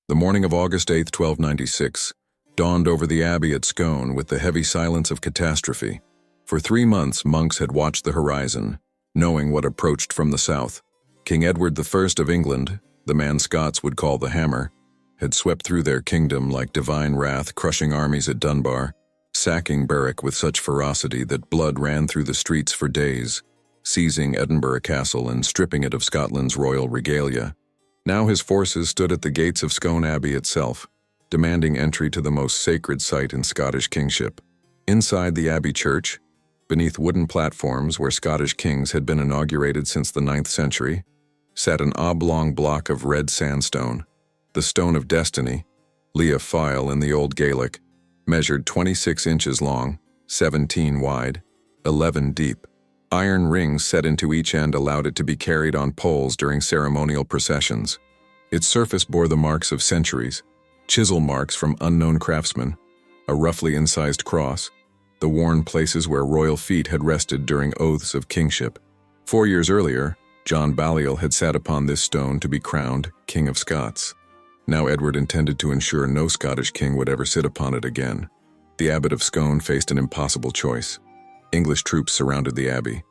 The morning of August 8, 1296, dawned over the abbey at Scone with the heavy silence of catastrophe. For 3 months, monks had watched the horizon, knowing what approached from the south. King Edward I of England, the man Scots would call the Hammer, had swept through their kingdom like divine wrath, crushing armies at Dunbar, sacking Berwick with such ferocity that blood ran through the streets for days, seizing Edinburgh Castle and stripping it of Scotland's royal regalia. Now his forces stood at the gates of Scone Abbey itself, demanding entry to the most sacred site in Scottish kingship. Inside the abbey church, beneath wooden platforms where Scottish kings had been inaugurated since the 9th century, sat an oblong block of red sandstone. The Stone of Destiny, Lia File in the Old Gaelic, measured 26 inches long, 17 wide, 11 deep. Iron rings set into each end allowed it to be carried on poles during ceremonial processions. Its surface bore the marks of centuries, chisel marks from unknown craftsmen, a roughly incised cross, the worn places where royal feet had rested during oaths of kingship. 4 years earlier, John Balliol had sat upon this stone to be crowned King of Scots. Now Edward intended to ensure no Scottish king would ever sit upon it again. The abbot of Scone faced an impossible choice. English troops surrounded the abbey.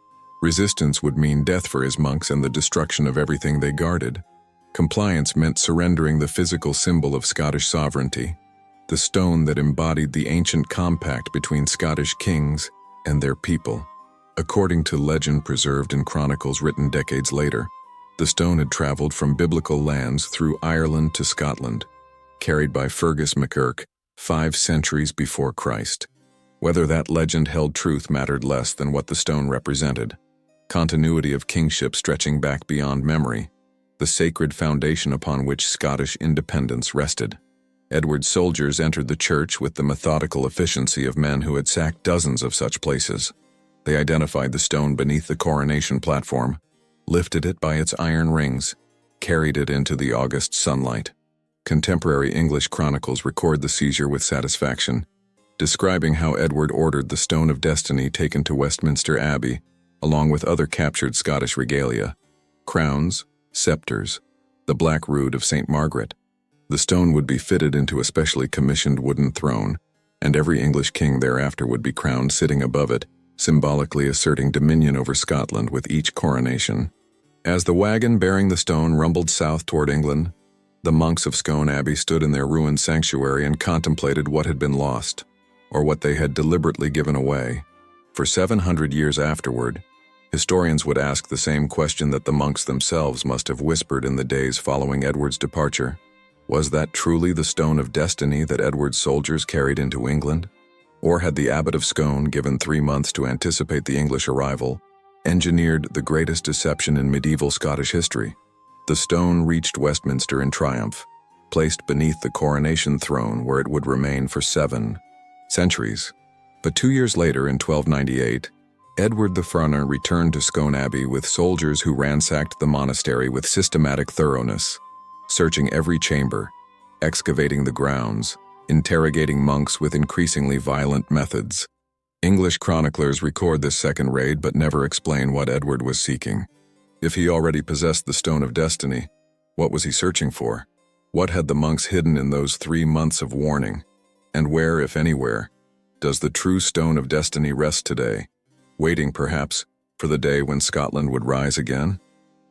Resistance would mean death for his monks and the destruction of everything they guarded. Compliance meant surrendering the physical symbol of Scottish sovereignty, the stone that embodied the ancient compact between Scottish kings and their people. According to legend preserved in chronicles written decades later, the stone had traveled from biblical lands through Ireland to Scotland, carried by Fergus MacEirk 5 centuries before Christ. Whether that legend held truth mattered less than what the stone represented. Continuity of kingship stretching back beyond memory, the sacred foundation upon which Scottish independence rested. Edward's soldiers entered the church with the methodical efficiency of men who had sacked dozens of such places. They identified the stone beneath the coronation platform, lifted it by its iron rings, carried it into the August sunlight. Contemporary English chronicles record the seizure with satisfaction, describing how Edward ordered the Stone of Destiny taken to Westminster Abbey, along with other captured Scottish regalia, crowns, scepters, the Black Rood of St. Margaret. The stone would be fitted into a specially commissioned wooden throne, and every English king thereafter would be crowned sitting above it, symbolically asserting dominion over Scotland with each coronation. As the wagon bearing the stone rumbled south toward England, the monks of Scone Abbey stood in their ruined sanctuary and contemplated what had been lost, or what they had deliberately given away. For 700 years afterward, historians would ask the same question that the monks themselves must have whispered in the days following Edward's departure. Was that truly the Stone of Destiny that Edward's soldiers carried into England? Or had the abbot of Scone, given 3 months to anticipate the English arrival, engineered the greatest deception in medieval Scottish history? The stone reached Westminster in triumph, placed beneath the coronation throne where it would remain for 7 centuries. But 2 years later, in 1298, Edward the Frunner returned to Scone Abbey with soldiers who ransacked the monastery with systematic thoroughness, searching every chamber, excavating the grounds, interrogating monks with increasingly violent methods. English chroniclers record this second raid but never explain what Edward was seeking. If he already possessed the Stone of Destiny, what was he searching for? What had the monks hidden in those 3 months of warning? And where, if anywhere, does the true Stone of Destiny rest today, waiting perhaps for the day when Scotland would rise again?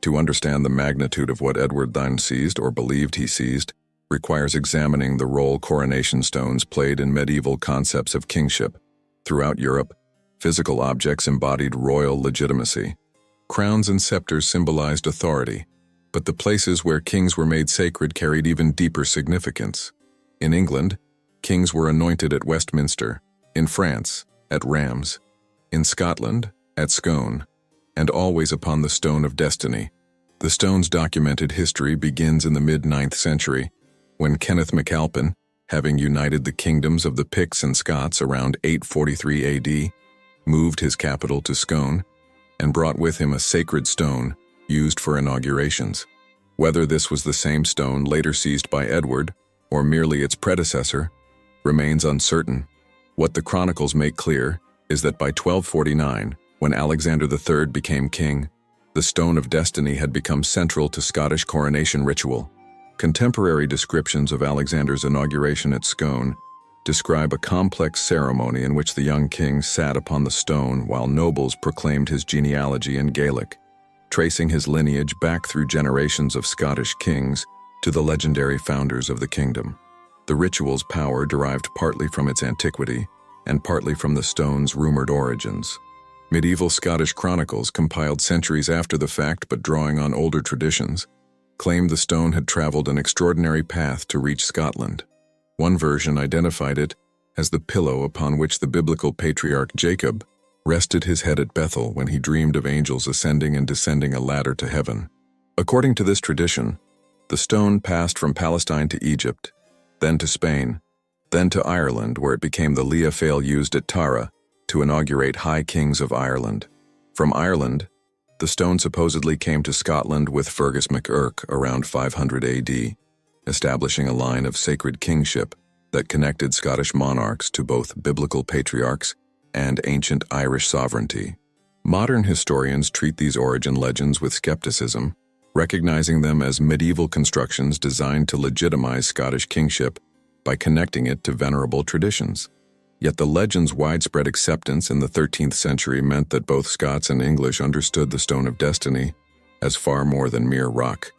To understand the magnitude of what Edward then seized or believed he seized requires examining the role coronation stones played in medieval concepts of kingship. Throughout Europe, physical objects embodied royal legitimacy. Crowns and scepters symbolized authority, but the places where kings were made sacred carried even deeper significance. In England, kings were anointed at Westminster, in France, at Rheims, in Scotland, at Scone, and always upon the Stone of Destiny. The stone's documented history begins in the mid-9th century, when Kenneth MacAlpin, having united the kingdoms of the Picts and Scots around 843 AD, moved his capital to Scone and brought with him a sacred stone used for inaugurations. Whether this was the same stone later seized by Edward, or merely its predecessor, remains uncertain. What the chronicles make clear is that by 1249, when Alexander III became king, the Stone of Destiny had become central to Scottish coronation ritual. Contemporary descriptions of Alexander's inauguration at Scone describe a complex ceremony in which the young king sat upon the stone while nobles proclaimed his genealogy in Gaelic, tracing his lineage back through generations of Scottish kings to the legendary founders of the kingdom. The ritual's power derived partly from its antiquity and partly from the stone's rumored origins. Medieval Scottish chronicles, compiled centuries after the fact but drawing on older traditions, claimed the stone had traveled an extraordinary path to reach Scotland. One version identified it as the pillow upon which the biblical patriarch Jacob rested his head at Bethel when he dreamed of angels ascending and descending a ladder to heaven. According to this tradition, the stone passed from Palestine to Egypt, then to Spain, then to Ireland, where it became the Lia Fáil used at Tara to inaugurate High Kings of Ireland. From Ireland, the stone supposedly came to Scotland with Fergus MacEirc around 500 AD, establishing a line of sacred kingship that connected Scottish monarchs to both biblical patriarchs and ancient Irish sovereignty. Modern historians treat these origin legends with skepticism, recognizing them as medieval constructions designed to legitimize Scottish kingship by connecting it to venerable traditions. Yet the legend's widespread acceptance in the 13th century meant that both Scots and English understood the Stone of Destiny as far more than mere rock.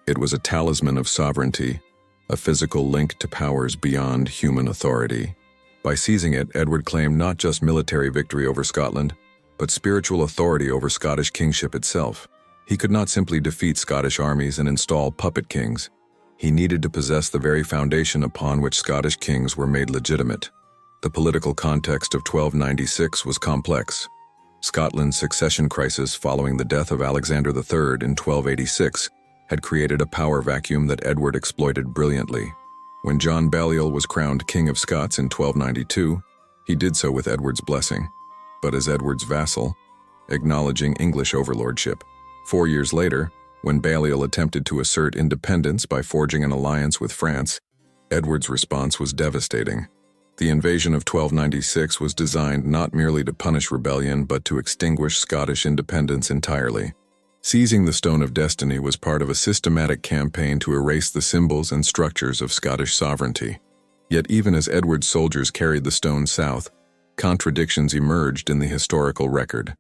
It was a talisman of sovereignty, a physical link to powers beyond human authority. By seizing it, Edward claimed not just military victory over Scotland, but spiritual authority over Scottish kingship itself. He could not simply defeat Scottish armies and install puppet kings. He needed to possess the very foundation upon which Scottish kings were made legitimate. The political context of 1296 was complex. Scotland's succession crisis following the death of Alexander III in 1286 had created a power vacuum that Edward exploited brilliantly. When John Balliol was crowned King of Scots in 1292, he did so with Edward's blessing, but as Edward's vassal, acknowledging English overlordship. 4 years later, when Balliol attempted to assert independence by forging an alliance with France, Edward's response was devastating. The invasion of 1296 was designed not merely to punish rebellion but to extinguish Scottish independence entirely. Seizing the Stone of Destiny was part of a systematic campaign to erase the symbols and structures of Scottish sovereignty. Yet even as Edward's soldiers carried the stone south, contradictions emerged in the historical record.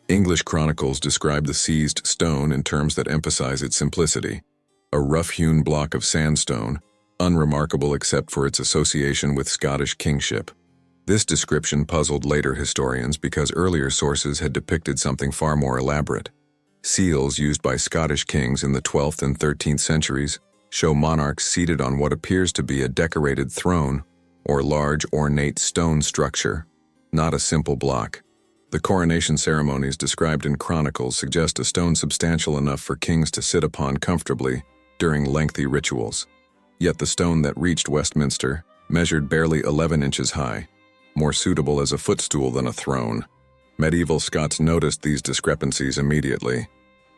English chronicles describe the seized stone in terms that emphasize its simplicity: a rough-hewn block of sandstone, unremarkable except for its association with Scottish kingship. This description puzzled later historians because earlier sources had depicted something far more elaborate. Seals used by Scottish kings in the 12th and 13th centuries show monarchs seated on what appears to be a decorated throne or large ornate stone structure, not a simple block. The coronation ceremonies described in chronicles suggest a stone substantial enough for kings to sit upon comfortably during lengthy rituals. Yet the stone that reached Westminster measured barely 11 inches high, more suitable as a footstool than a throne. Medieval Scots noticed these discrepancies immediately.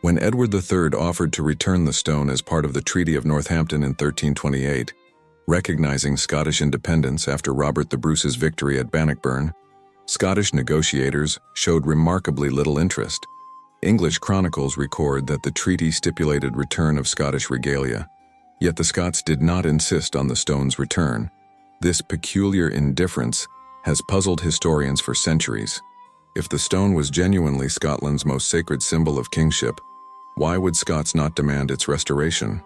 When Edward III offered to return the stone as part of the Treaty of Northampton in 1328, recognizing Scottish independence after Robert the Bruce's victory at Bannockburn, Scottish negotiators showed remarkably little interest. English chronicles record that the treaty stipulated return of Scottish regalia, yet the Scots did not insist on the stone's return. This peculiar indifference has puzzled historians for centuries. If the stone was genuinely Scotland's most sacred symbol of kingship, why would Scots not demand its restoration?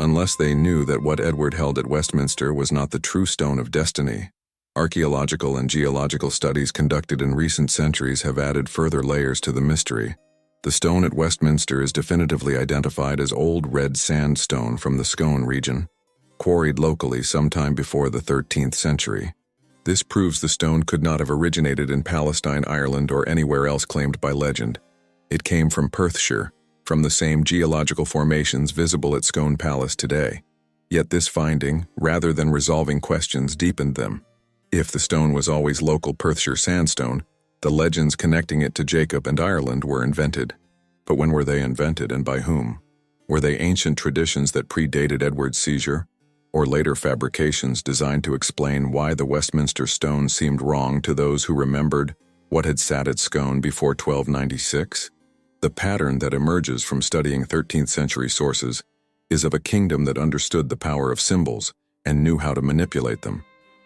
Unless they knew that what Edward held at Westminster was not the true Stone of Destiny. Archaeological and geological studies conducted in recent centuries have added further layers to the mystery. The stone at Westminster is definitively identified as Old Red Sandstone from the Scone region, quarried locally sometime before the 13th century. This proves the stone could not have originated in Palestine, Ireland, or anywhere else claimed by legend. It came from Perthshire, from the same geological formations visible at Scone Palace today. Yet this finding, rather than resolving questions, deepened them. If the stone was always local Perthshire sandstone, the legends connecting it to Jacob and Ireland were invented. But when were they invented and by whom? Were they ancient traditions that predated Edward's seizure, or later fabrications designed to explain why the Westminster stone seemed wrong to those who remembered what had sat at Scone before 1296? The pattern that emerges from studying 13th century sources is of a kingdom that understood the power of symbols and knew how to manipulate them.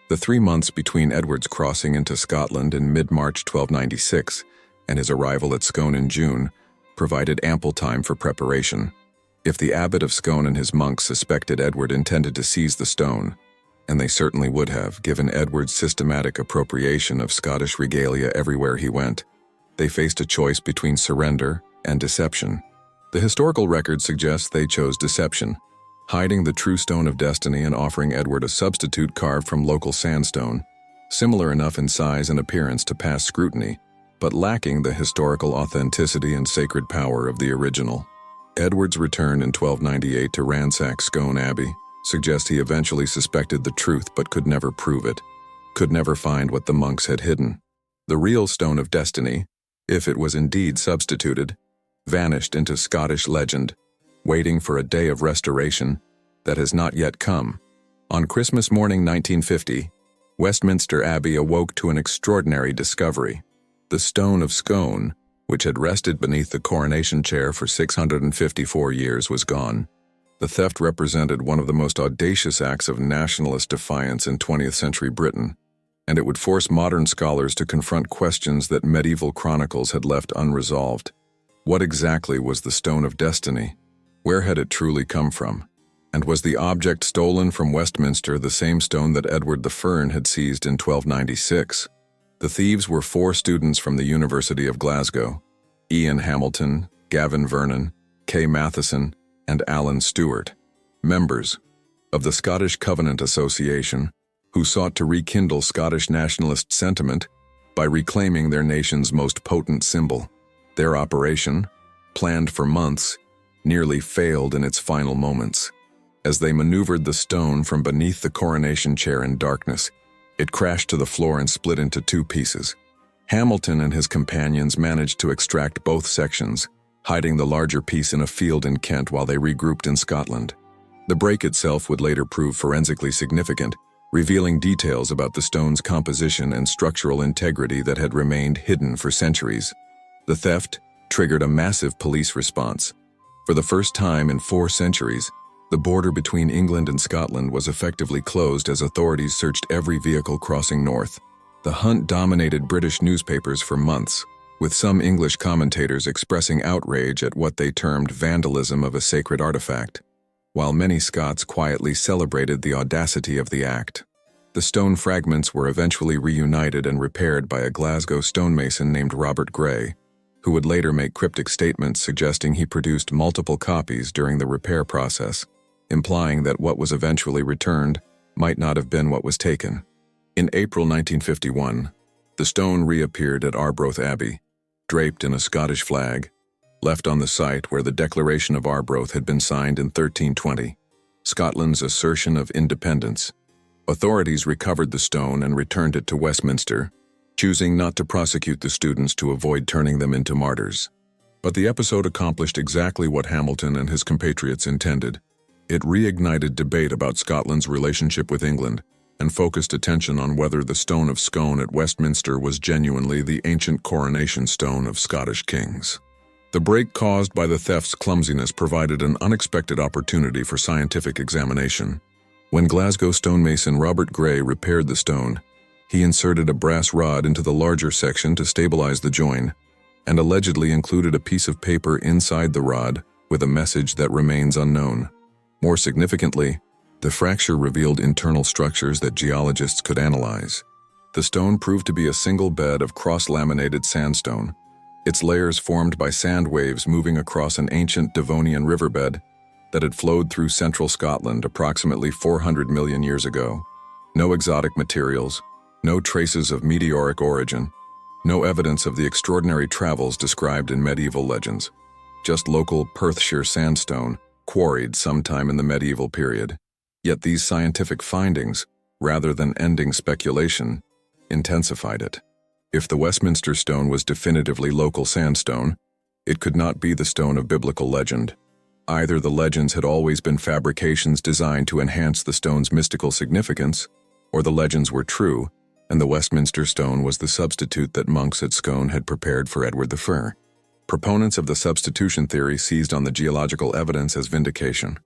The 3 months between Edward's crossing into Scotland in mid-March 1296 and his arrival at Scone in June provided ample time for preparation. If the abbot of Scone and his monks suspected Edward intended to seize the stone, and they certainly would have, given Edward's systematic appropriation of Scottish regalia everywhere he went, they faced a choice between surrender and deception. The historical record suggests they chose deception, hiding the true Stone of Destiny and offering Edward a substitute carved from local sandstone, similar enough in size and appearance to pass scrutiny, but lacking the historical authenticity and sacred power of the original. Edward's return in 1298 to ransack Scone Abbey suggests he eventually suspected the truth but could never prove it, could never find what the monks had hidden. The real Stone of Destiny, if it was indeed substituted, vanished into Scottish legend, waiting for a day of restoration that has not yet come. On Christmas morning 1950, Westminster Abbey awoke to an extraordinary discovery. The Stone of Scone, which had rested beneath the coronation chair for 654 years, was gone. The theft represented one of the most audacious acts of nationalist defiance in 20th century Britain, and it would force modern scholars to confront questions that medieval chronicles had left unresolved. What exactly was the Stone of Destiny? Where had it truly come from? And was the object stolen from Westminster the same stone that Edward the Fern had seized in 1296? The thieves were 4 students from the University of Glasgow: Ian Hamilton, Gavin Vernon, Kay Matheson, and Alan Stewart, members of the Scottish Covenant Association, who sought to rekindle Scottish nationalist sentiment by reclaiming their nation's most potent symbol. Their operation, planned for months, nearly failed in its final moments. As they maneuvered the stone from beneath the coronation chair in darkness, it crashed to the floor and split into 2 pieces. Hamilton and his companions managed to extract both sections, hiding the larger piece in a field in Kent while they regrouped in Scotland. The break itself would later prove forensically significant, revealing details about the stone's composition and structural integrity that had remained hidden for centuries. The theft triggered a massive police response. For the first time in 4 centuries, the border between England and Scotland was effectively closed as authorities searched every vehicle crossing north. The hunt dominated British newspapers for months, with some English commentators expressing outrage at what they termed vandalism of a sacred artifact, while many Scots quietly celebrated the audacity of the act. The stone fragments were eventually reunited and repaired by a Glasgow stonemason named Robert Gray, who would later make cryptic statements suggesting he produced multiple copies during the repair process, implying that what was eventually returned might not have been what was taken. In April 1951, the stone reappeared at Arbroath Abbey, draped in a Scottish flag, left on the site where the Declaration of Arbroath had been signed in 1320, Scotland's assertion of independence. Authorities recovered the stone and returned it to Westminster, choosing not to prosecute the students to avoid turning them into martyrs. But the episode accomplished exactly what Hamilton and his compatriots intended. It reignited debate about Scotland's relationship with England and focused attention on whether the Stone of Scone at Westminster was genuinely the ancient coronation stone of Scottish kings. The break caused by the theft's clumsiness provided an unexpected opportunity for scientific examination. When Glasgow stonemason Robert Gray repaired the stone, he inserted a brass rod into the larger section to stabilize the join, and allegedly included a piece of paper inside the rod with a message that remains unknown. More significantly, the fracture revealed internal structures that geologists could analyze. The stone proved to be a single bed of cross-laminated sandstone, its layers formed by sand waves moving across an ancient Devonian riverbed that had flowed through central Scotland approximately 400 million years ago. No exotic materials, no traces of meteoric origin, no evidence of the extraordinary travels described in medieval legends, just local Perthshire sandstone quarried sometime in the medieval period. Yet these scientific findings, rather than ending speculation, intensified it. If the Westminster stone was definitively local sandstone, it could not be the stone of biblical legend. Either the legends had always been fabrications designed to enhance the stone's mystical significance, or the legends were true, and the Westminster stone was the substitute that monks at Scone had prepared for Edward the Fir. Proponents of the substitution theory seized on the geological evidence as vindication.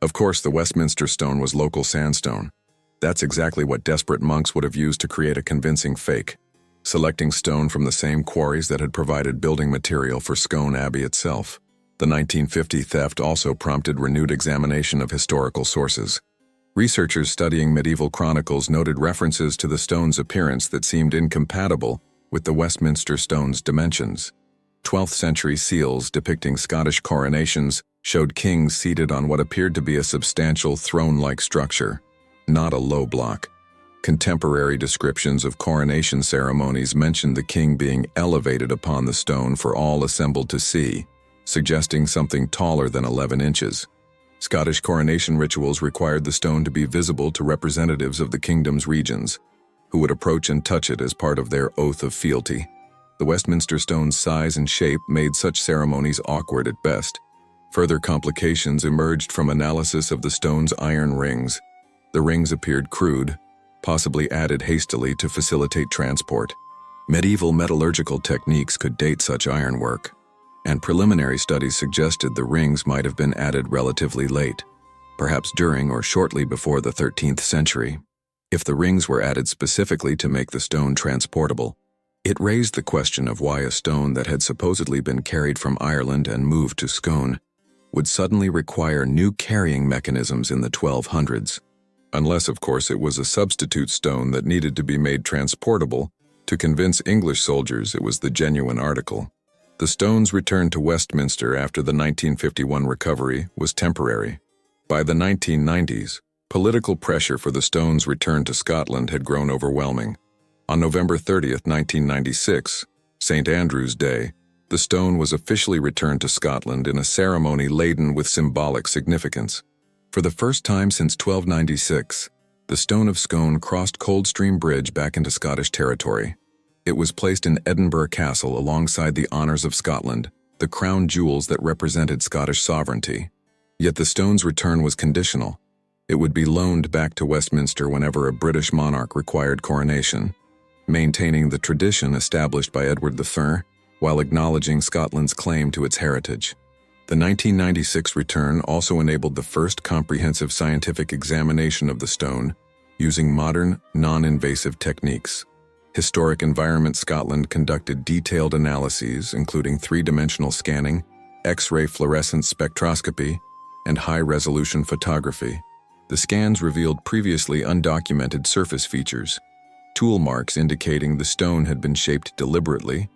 Of course, the Westminster stone was local sandstone. That's exactly what desperate monks would have used to create a convincing fake, selecting stone from the same quarries that had provided building material for Scone Abbey itself. The 1950 theft also prompted renewed examination of historical sources. Researchers studying medieval chronicles noted references to the stone's appearance that seemed incompatible with the Westminster stone's dimensions. 12th century seals depicting Scottish coronations showed kings seated on what appeared to be a substantial throne-like structure, not a low block. Contemporary descriptions of coronation ceremonies mentioned the king being elevated upon the stone for all assembled to see, suggesting something taller than 11 inches. Scottish coronation rituals required the stone to be visible to representatives of the kingdom's regions, who would approach and touch it as part of their oath of fealty. The Westminster stone's size and shape made such ceremonies awkward at best. Further complications emerged from analysis of the stone's iron rings. The rings appeared crude, possibly added hastily to facilitate transport. Medieval metallurgical techniques could date such ironwork, and preliminary studies suggested the rings might have been added relatively late, perhaps during or shortly before the 13th century. If the rings were added specifically to make the stone transportable, it raised the question of why a stone that had supposedly been carried from Ireland and moved to Scone would suddenly require new carrying mechanisms in the 1200s. Unless, of course, it was a substitute stone that needed to be made transportable to convince English soldiers it was the genuine article. The stone's return to Westminster after the 1951 recovery was temporary. By the 1990s, political pressure for the stone's return to Scotland had grown overwhelming. On November 30, 1996, St. Andrew's Day, the stone was officially returned to Scotland in a ceremony laden with symbolic significance. For the first time since 1296, the Stone of Scone crossed Coldstream Bridge back into Scottish territory. It was placed in Edinburgh Castle alongside the honours of Scotland, the crown jewels that represented Scottish sovereignty. Yet the stone's return was conditional. It would be loaned back to Westminster whenever a British monarch required coronation, maintaining the tradition established by Edward III while acknowledging Scotland's claim to its heritage. The 1996 return also enabled the first comprehensive scientific examination of the stone using modern, non-invasive techniques. Historic Environment Scotland conducted detailed analyses including three-dimensional scanning, X-ray fluorescence spectroscopy, and high-resolution photography. The scans revealed previously undocumented surface features, tool marks indicating the stone had been shaped deliberately,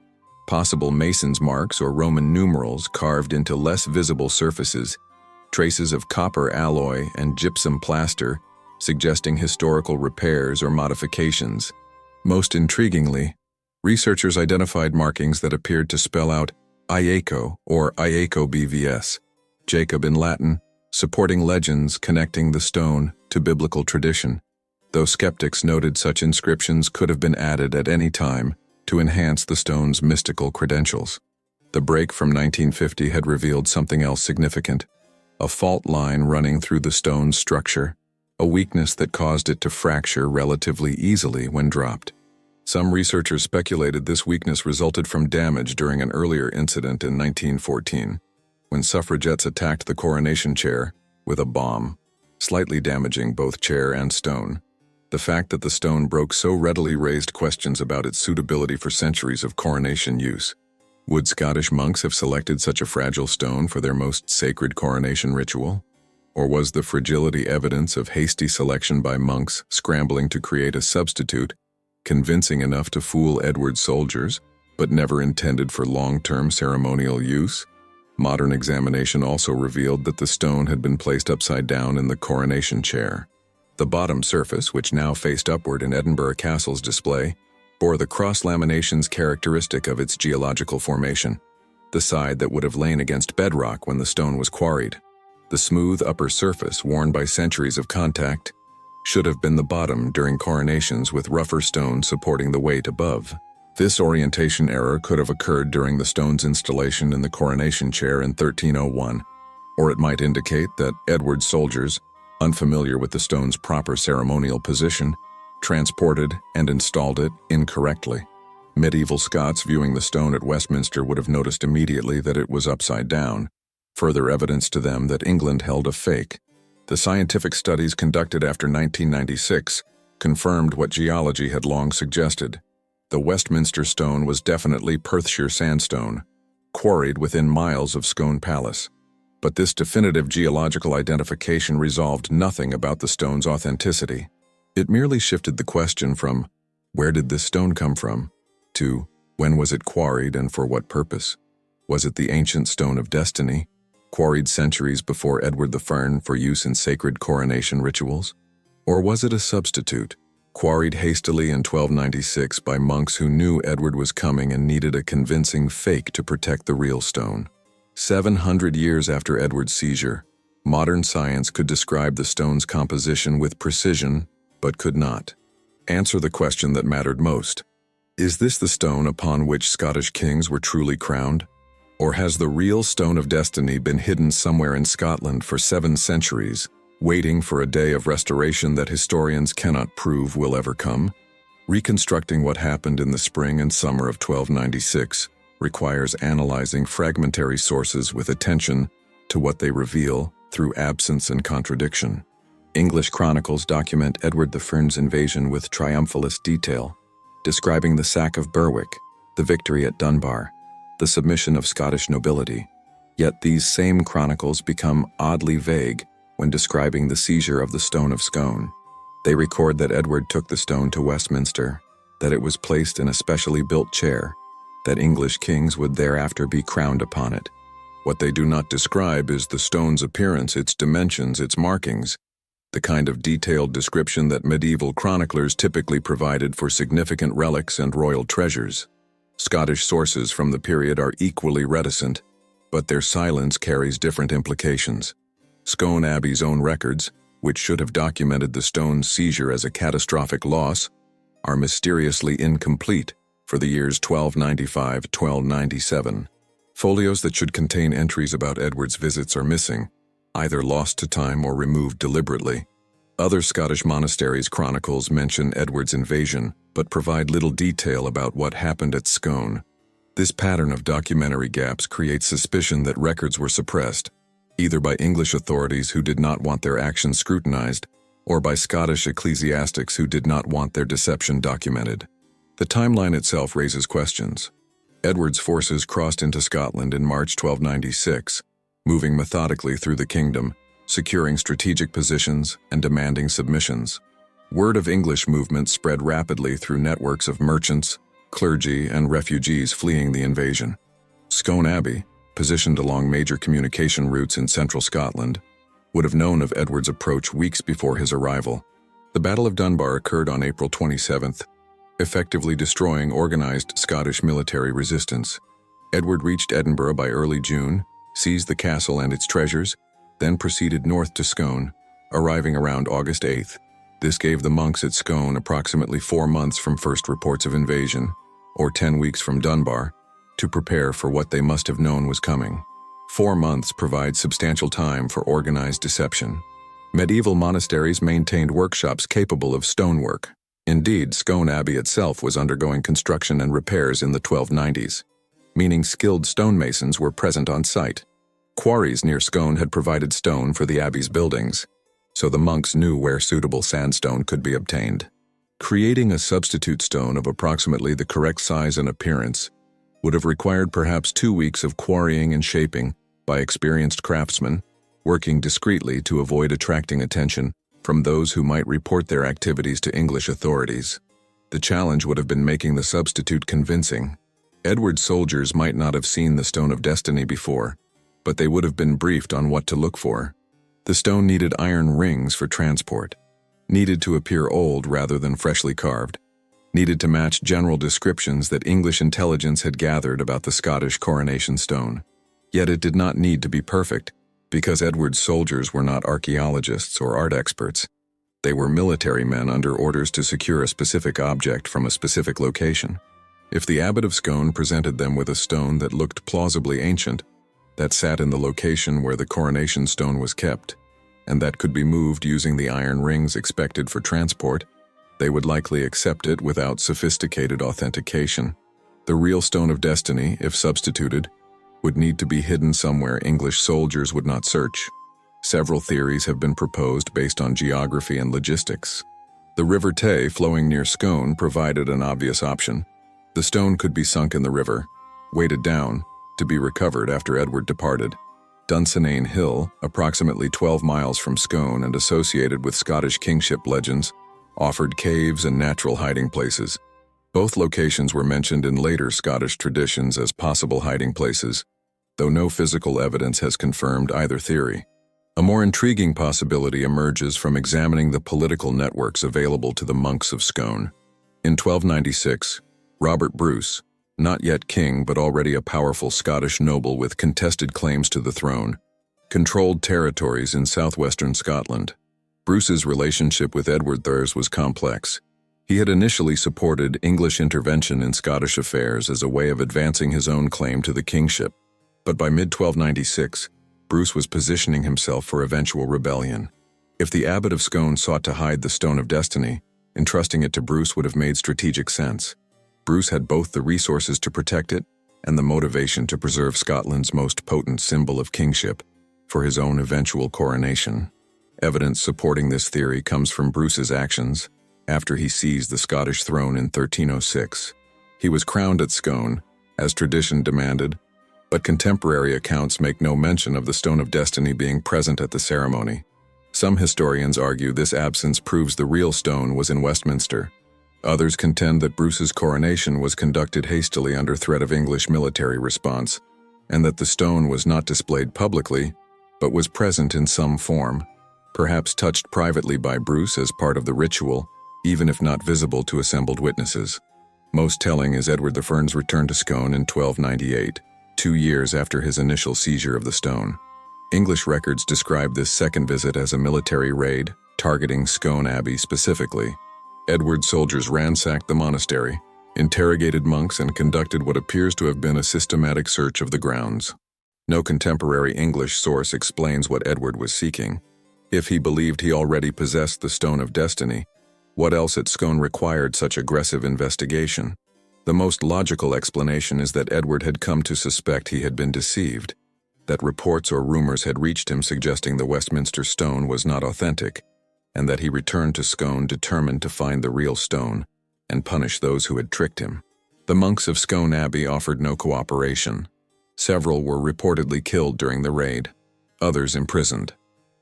possible mason's marks or Roman numerals carved into less visible surfaces, traces of copper alloy and gypsum plaster suggesting historical repairs or modifications. Most intriguingly, researchers identified markings that appeared to spell out Iaco or Iaco BVS, Jacob in Latin, supporting legends connecting the stone to biblical tradition, though skeptics noted such inscriptions could have been added at any time to enhance the stone's mystical credentials. The break from 1950 had revealed something else significant, a fault line running through the stone's structure, a weakness that caused it to fracture relatively easily when dropped. Some researchers speculated this weakness resulted from damage during an earlier incident in 1914, when suffragettes attacked the coronation chair with a bomb, slightly damaging both chair and stone. The fact that the stone broke so readily raised questions about its suitability for centuries of coronation use. Would Scottish monks have selected such a fragile stone for their most sacred coronation ritual? Or was the fragility evidence of hasty selection by monks scrambling to create a substitute, convincing enough to fool Edward's soldiers, but never intended for long-term ceremonial use? Modern examination also revealed that the stone had been placed upside down in the coronation chair. The bottom surface, which now faced upward in Edinburgh Castle's display, bore the cross laminations characteristic of its geological formation, the side that would have lain against bedrock when the stone was quarried. The smooth upper surface, worn by centuries of contact, should have been the bottom during coronations with rougher stone supporting the weight above. This orientation error could have occurred during the stone's installation in the coronation chair in 1301, or it might indicate that Edward's soldiers, unfamiliar with the stone's proper ceremonial position, transported and installed it incorrectly. Medieval Scots viewing the stone at Westminster would have noticed immediately that it was upside down, further evidence to them that England held a fake, The scientific studies conducted after 1996 confirmed what geology had long suggested. The Westminster stone was definitely Perthshire sandstone, quarried within miles of Scone Palace. But this definitive geological identification resolved nothing about the stone's authenticity. It merely shifted the question from, where did this stone come from, to, when was it quarried and for what purpose? Was it the ancient stone of destiny, quarried centuries before Edward the Fern for use in sacred coronation rituals? Or was it a substitute, quarried hastily in 1296 by monks who knew Edward was coming and needed a convincing fake to protect the real stone? 700 years after Edward's seizure, modern science could describe the stone's composition with precision, but could not answer the question that mattered most. Is this the stone upon which Scottish kings were truly crowned? Or has the real stone of destiny been hidden somewhere in Scotland for 7 centuries, waiting for a day of restoration that historians cannot prove will ever come? Reconstructing what happened in the spring and summer of 1296 requires analyzing fragmentary sources with attention to what they reveal through absence and contradiction. English chronicles document Edward the Fern's invasion with triumphalist detail, describing the sack of Berwick, the victory at Dunbar, the submission of Scottish nobility. Yet these same chronicles become oddly vague when describing the seizure of the Stone of Scone. They record that Edward took the stone to Westminster, that it was placed in a specially built chair, that English kings would thereafter be crowned upon it. What they do not describe is the stone's appearance, its dimensions, its markings, the kind of detailed description that medieval chroniclers typically provided for significant relics and royal treasures. Scottish sources from the period are equally reticent, but their silence carries different implications. Scone Abbey's own records, which should have documented the stone's seizure as a catastrophic loss, are mysteriously incomplete for the years 1295-1297. Folios that should contain entries about Edward's visits are missing, either lost to time or removed deliberately. Other Scottish monasteries' chronicles mention Edward's invasion, but provide little detail about what happened at Scone. This pattern of documentary gaps creates suspicion that records were suppressed, either by English authorities who did not want their actions scrutinized, or by Scottish ecclesiastics who did not want their deception documented. The timeline itself raises questions. Edward's forces crossed into Scotland in March 1296, moving methodically through the kingdom, securing strategic positions and demanding submissions. Word of English movement spread rapidly through networks of merchants, clergy, and refugees fleeing the invasion. Scone Abbey, positioned along major communication routes in central Scotland, would have known of Edward's approach weeks before his arrival. The Battle of Dunbar occurred on April 27th, effectively destroying organized Scottish military resistance. Edward reached Edinburgh by early June, seized the castle and its treasures, then proceeded north to Scone, arriving around August 8th. This gave the monks at Scone approximately 4 months from first reports of invasion, or 10 weeks from Dunbar, to prepare for what they must have known was coming. 4 months provide substantial time for organized deception. Medieval monasteries maintained workshops capable of stonework. Indeed, Scone Abbey itself was undergoing construction and repairs in the 1290s, meaning skilled stonemasons were present on site. Quarries near Scone had provided stone for the abbey's buildings, so the monks knew where suitable sandstone could be obtained. Creating a substitute stone of approximately the correct size and appearance would have required perhaps 2 weeks of quarrying and shaping by experienced craftsmen, working discreetly to avoid attracting attention from those who might report their activities to English authorities. The challenge would have been making the substitute convincing. Edward's soldiers might not have seen the Stone of Destiny before, but they would have been briefed on what to look for. The stone needed iron rings for transport, needed to appear old rather than freshly carved, needed to match general descriptions that English intelligence had gathered about the Scottish coronation stone. Yet it did not need to be perfect, because Edward's soldiers were not archaeologists or art experts. They were military men under orders to secure a specific object from a specific location. If the abbot of Scone presented them with a stone that looked plausibly ancient, that sat in the location where the coronation stone was kept, and that could be moved using the iron rings expected for transport, they would likely accept it without sophisticated authentication. The real Stone of Destiny, if substituted, would need to be hidden somewhere English soldiers would not search. Several theories have been proposed based on geography and logistics. The River Tay, flowing near Scone, provided an obvious option. The stone could be sunk in the river, weighted down, to be recovered after Edward departed. Dunsinane Hill, approximately 12 miles from Scone and associated with Scottish kingship legends, offered caves and natural hiding places. Both locations were mentioned in later Scottish traditions as possible hiding places, though no physical evidence has confirmed either theory. A more intriguing possibility emerges from examining the political networks available to the monks of Scone. In 1296, Robert Bruce, not yet king but already a powerful Scottish noble with contested claims to the throne, controlled territories in southwestern Scotland. Bruce's relationship with Edward Thurs was complex. He had initially supported English intervention in Scottish affairs as a way of advancing his own claim to the kingship, but by mid-1296, Bruce was positioning himself for eventual rebellion. If the abbot of Scone sought to hide the Stone of Destiny, entrusting it to Bruce would have made strategic sense. Bruce had both the resources to protect it and the motivation to preserve Scotland's most potent symbol of kingship for his own eventual coronation. Evidence supporting this theory comes from Bruce's actions after he seized the Scottish throne in 1306. He was crowned at Scone, as tradition demanded, but contemporary accounts make no mention of the Stone of Destiny being present at the ceremony. Some historians argue this absence proves the real stone was in Westminster. Others contend that Bruce's coronation was conducted hastily under threat of English military response, and that the stone was not displayed publicly, but was present in some form, perhaps touched privately by Bruce as part of the ritual, even if not visible to assembled witnesses. Most telling is Edward I's return to Scone in 1298. 2 years after his initial seizure of the stone. English records describe this second visit as a military raid, targeting Scone Abbey specifically. Edward's soldiers ransacked the monastery, interrogated monks, and conducted what appears to have been a systematic search of the grounds. No contemporary English source explains what Edward was seeking. If he believed he already possessed the Stone of Destiny, what else at Scone required such aggressive investigation? The most logical explanation is that Edward had come to suspect he had been deceived, that reports or rumors had reached him suggesting the Westminster stone was not authentic, and that he returned to Scone determined to find the real stone and punish those who had tricked him. The monks of Scone Abbey offered no cooperation. Several were reportedly killed during the raid, others imprisoned.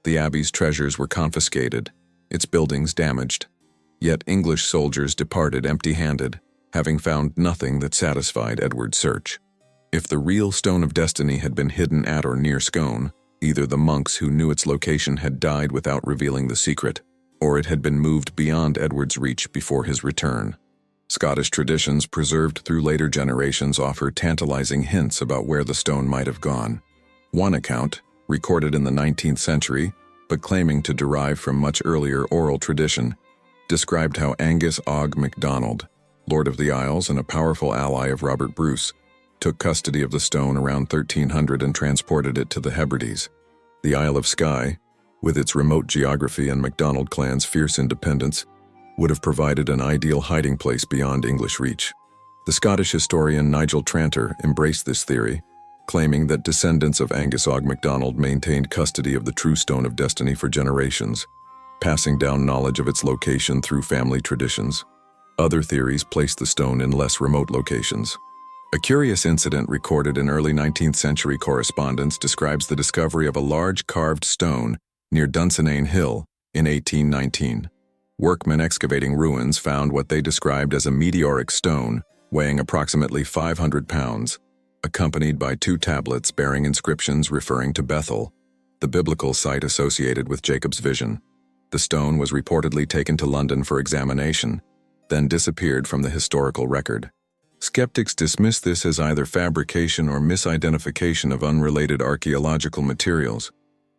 The abbey's treasures were confiscated, its buildings damaged. Yet English soldiers departed empty-handed, having found nothing that satisfied Edward's search. If the real Stone of Destiny had been hidden at or near Scone, either the monks who knew its location had died without revealing the secret, or it had been moved beyond Edward's reach before his return. Scottish traditions preserved through later generations offer tantalizing hints about where the stone might have gone. One account, recorded in the 19th century, but claiming to derive from much earlier oral tradition, described how Angus Og MacDonald, Lord of the Isles and a powerful ally of Robert Bruce, took custody of the stone around 1300 and transported it to the Hebrides. The Isle of Skye, with its remote geography and MacDonald clan's fierce independence, would have provided an ideal hiding place beyond English reach. The Scottish historian Nigel Tranter embraced this theory, claiming that descendants of Angus Og MacDonald maintained custody of the true Stone of Destiny for generations, passing down knowledge of its location through family traditions. Other theories place the stone in less remote locations. A curious incident recorded in early 19th century correspondence describes the discovery of a large carved stone near Dunsinane Hill in 1819. Workmen excavating ruins found what they described as a meteoric stone weighing approximately 500 pounds, accompanied by 2 tablets bearing inscriptions referring to Bethel, the biblical site associated with Jacob's vision. The stone was reportedly taken to London for examination, then disappeared from the historical record. Skeptics dismiss this as either fabrication or misidentification of unrelated archaeological materials,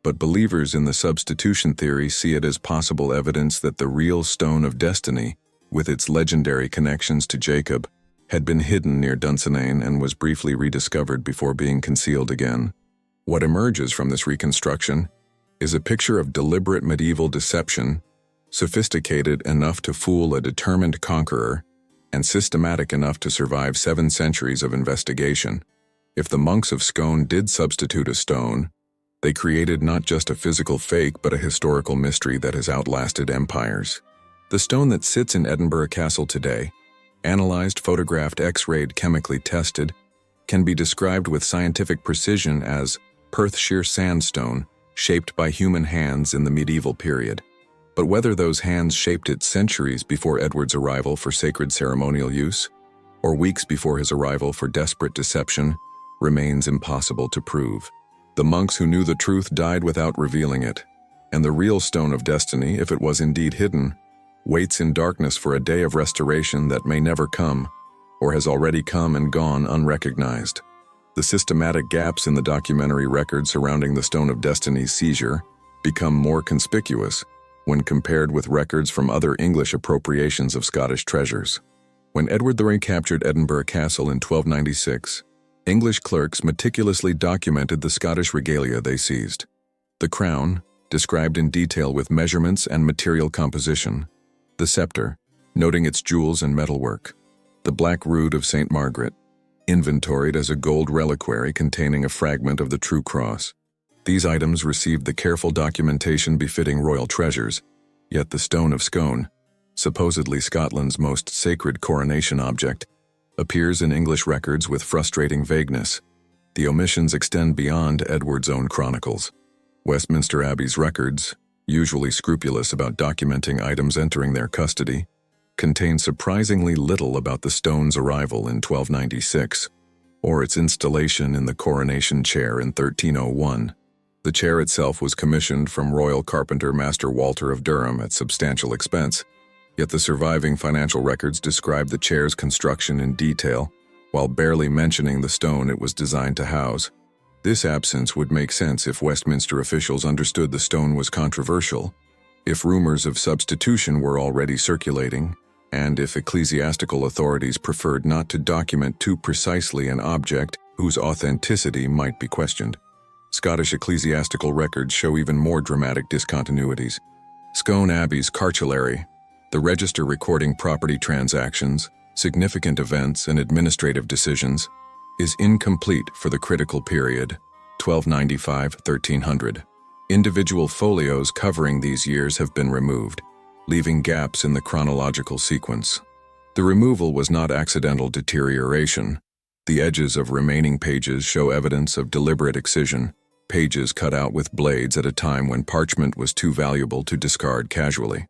but believers in the substitution theory see it as possible evidence that the real Stone of Destiny, with its legendary connections to Jacob, had been hidden near Dunsinane and was briefly rediscovered before being concealed again. What emerges from this reconstruction is a picture of deliberate medieval deception, sophisticated enough to fool a determined conqueror, and systematic enough to survive 7 centuries of investigation. If the monks of Scone did substitute a stone, They created not just a physical fake but a historical mystery that has outlasted empires. The stone that sits in Edinburgh Castle today, analyzed, photographed, X-rayed, chemically tested, can be described with scientific precision as Perthshire sandstone shaped by human hands in the medieval period. But whether those hands shaped it centuries before Edward's arrival for sacred ceremonial use, or weeks before his arrival for desperate deception, remains impossible to prove. The monks who knew the truth died without revealing it, and the real Stone of Destiny, if it was indeed hidden, waits in darkness for a day of restoration that may never come, or has already come and gone unrecognized. The systematic gaps in the documentary record surrounding the Stone of Destiny's seizure become more conspicuous when compared with records from other English appropriations of Scottish treasures. When Edward III captured Edinburgh Castle in 1296, English clerks meticulously documented the Scottish regalia they seized. The crown, described in detail with measurements and material composition. The scepter, noting its jewels and metalwork. The black rood of St. Margaret, inventoried as a gold reliquary containing a fragment of the true cross. These items received the careful documentation befitting royal treasures, yet the Stone of Scone, supposedly Scotland's most sacred coronation object, appears in English records with frustrating vagueness. The omissions extend beyond Edward's own chronicles. Westminster Abbey's records, usually scrupulous about documenting items entering their custody, contain surprisingly little about the stone's arrival in 1296, or its installation in the coronation chair in 1301. The chair itself was commissioned from royal carpenter Master Walter of Durham at substantial expense, yet the surviving financial records describe the chair's construction in detail, while barely mentioning the stone it was designed to house. This absence would make sense if Westminster officials understood the stone was controversial, if rumors of substitution were already circulating, and if ecclesiastical authorities preferred not to document too precisely an object whose authenticity might be questioned. Scottish ecclesiastical records show even more dramatic discontinuities. Scone Abbey's cartulary, the register recording property transactions, significant events, and administrative decisions, is incomplete for the critical period, 1295–1300. Individual folios covering these years have been removed, leaving gaps in the chronological sequence. The removal was not accidental deterioration. The edges of remaining pages show evidence of deliberate excision, pages cut out with blades at a time when parchment was too valuable to discard casually.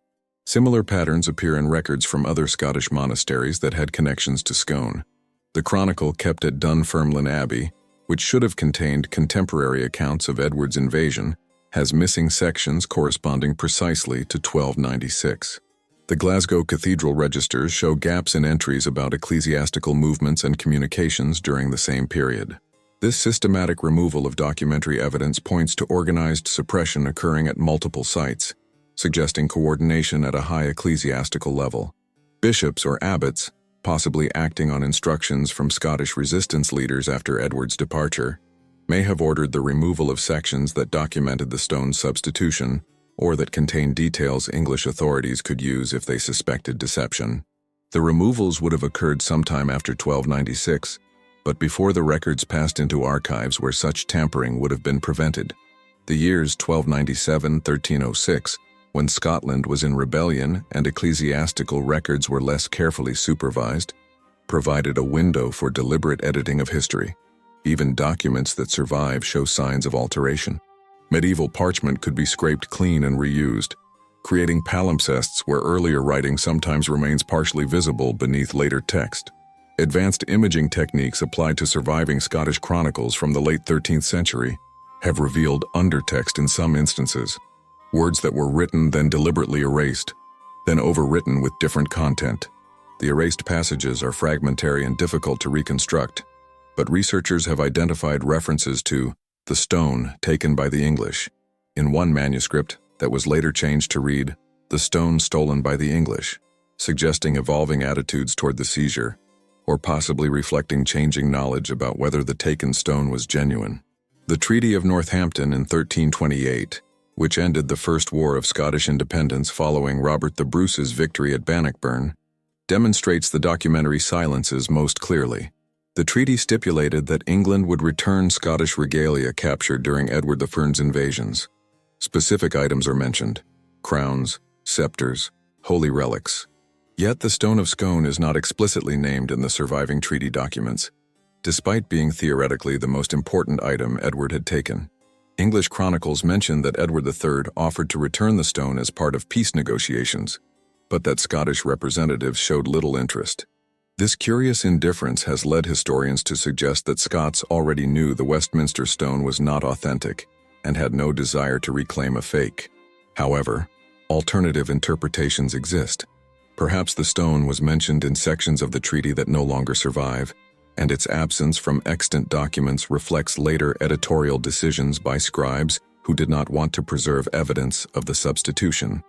Similar patterns appear in records from other Scottish monasteries that had connections to Scone. The chronicle kept at Dunfermline Abbey, which should have contained contemporary accounts of Edward's invasion, has missing sections corresponding precisely to 1296. The Glasgow Cathedral registers show gaps in entries about ecclesiastical movements and communications during the same period. This systematic removal of documentary evidence points to organized suppression occurring at multiple sites, suggesting coordination at a high ecclesiastical level. Bishops or abbots, possibly acting on instructions from Scottish resistance leaders after Edward's departure, may have ordered the removal of sections that documented the stone's substitution, or that contained details English authorities could use if they suspected deception. The removals would have occurred sometime after 1296, but before the records passed into archives where such tampering would have been prevented. The years 1297–1306, when Scotland was in rebellion and ecclesiastical records were less carefully supervised, provided a window for deliberate editing of history. Even documents that survive show signs of alteration. Medieval parchment could be scraped clean and reused, creating palimpsests where earlier writing sometimes remains partially visible beneath later text. Advanced imaging techniques applied to surviving Scottish chronicles from the late 13th century have revealed undertext in some instances. Words that were written then deliberately erased, then overwritten with different content. The erased passages are fragmentary and difficult to reconstruct, but researchers have identified references to the stone taken by the English in one manuscript that was later changed to read the stone stolen by the English, suggesting evolving attitudes toward the seizure, or possibly reflecting changing knowledge about whether the taken stone was genuine. The Treaty of Northampton in 1328, which ended the First War of Scottish Independence following Robert the Bruce's victory at Bannockburn, demonstrates the documentary silences most clearly. The treaty stipulated that England would return Scottish regalia captured during Edward I's invasions. Specific items are mentioned: crowns, scepters, holy relics. Yet the Stone of Scone is not explicitly named in the surviving treaty documents, despite being theoretically the most important item Edward had taken. English chronicles mention that Edward III offered to return the stone as part of peace negotiations, but that Scottish representatives showed little interest. This curious indifference has led historians to suggest that Scots already knew the Westminster stone was not authentic and had no desire to reclaim a fake. However, alternative interpretations exist. Perhaps the stone was mentioned in sections of the treaty that no longer survive, and its absence from extant documents reflects later editorial decisions by scribes who did not want to preserve evidence of the substitution.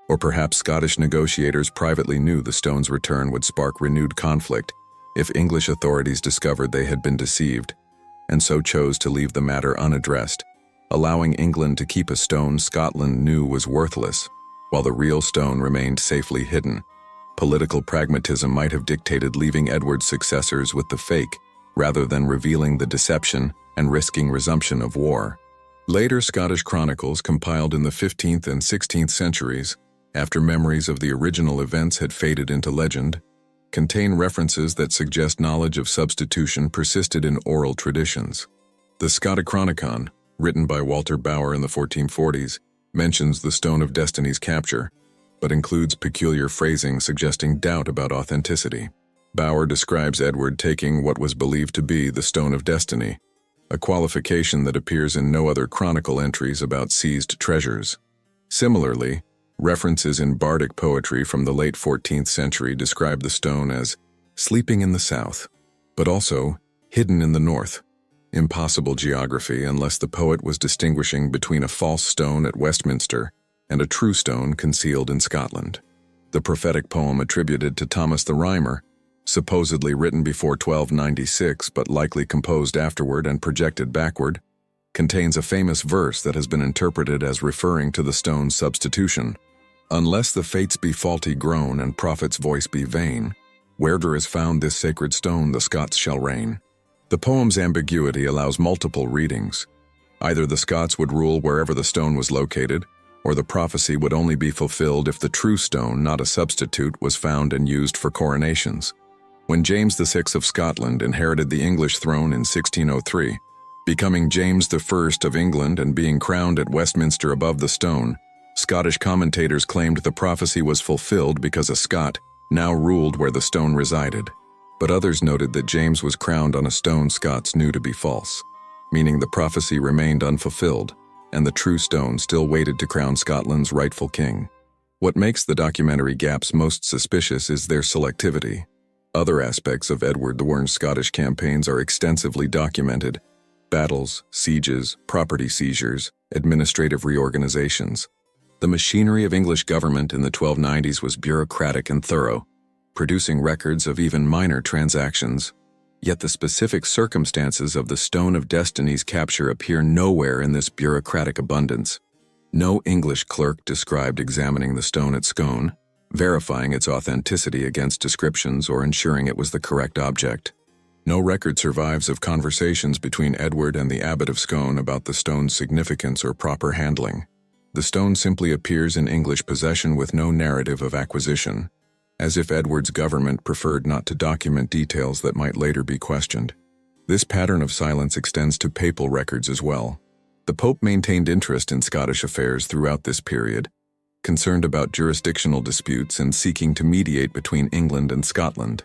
Or perhaps Scottish negotiators privately knew the stone's return would spark renewed conflict if English authorities discovered they had been deceived, and so chose to leave the matter unaddressed, allowing England to keep a stone Scotland knew was worthless, while the real stone remained safely hidden. Political pragmatism might have dictated leaving Edward's successors with the fake, rather than revealing the deception and risking resumption of war. Later Scottish chronicles compiled in the 15th and 16th centuries, after memories of the original events had faded into legend, contain references that suggest knowledge of substitution persisted in oral traditions. The Scotichronicon, written by Walter Bower in the 1440s, mentions the Stone of Destiny's capture, but includes peculiar phrasing suggesting doubt about authenticity. Bower describes Edward taking what was believed to be the Stone of Destiny, a qualification that appears in no other chronicle entries about seized treasures. Similarly, references in bardic poetry from the late 14th century describe the stone as sleeping in the south, but also hidden in the north. Impossible geography unless the poet was distinguishing between a false stone at Westminster and a true stone concealed in Scotland. The prophetic poem attributed to Thomas the Rhymer, supposedly written before 1296 but likely composed afterward and projected backward, contains a famous verse that has been interpreted as referring to the stone's substitution. Unless the fates be faulty grown and prophet's voice be vain, where'er is found this sacred stone the Scots shall reign. The poem's ambiguity allows multiple readings. Either the Scots would rule wherever the stone was located, or the prophecy would only be fulfilled if the true stone, not a substitute, was found and used for coronations. When James VI of Scotland inherited the English throne in 1603, becoming James I of England and being crowned at Westminster above the stone, Scottish commentators claimed the prophecy was fulfilled because a Scot now ruled where the stone resided. But others noted that James was crowned on a stone Scots knew to be false, meaning the prophecy remained unfulfilled, and the true stone still waited to crown Scotland's rightful king. What makes the documentary gaps most suspicious is their selectivity. Other aspects of Edward IV's Scottish campaigns are extensively documented: battles, sieges, property seizures, administrative reorganizations. The machinery of English government in the 1290s was bureaucratic and thorough, producing records of even minor transactions. Yet the specific circumstances of the Stone of Destiny's capture appear nowhere in this bureaucratic abundance. No English clerk described examining the stone at Scone, verifying its authenticity against descriptions or ensuring it was the correct object. No record survives of conversations between Edward and the abbot of Scone about the stone's significance or proper handling. The stone simply appears in English possession with no narrative of acquisition, as if Edward's government preferred not to document details that might later be questioned. This pattern of silence extends to papal records as well. The Pope maintained interest in Scottish affairs throughout this period, concerned about jurisdictional disputes and seeking to mediate between England and Scotland.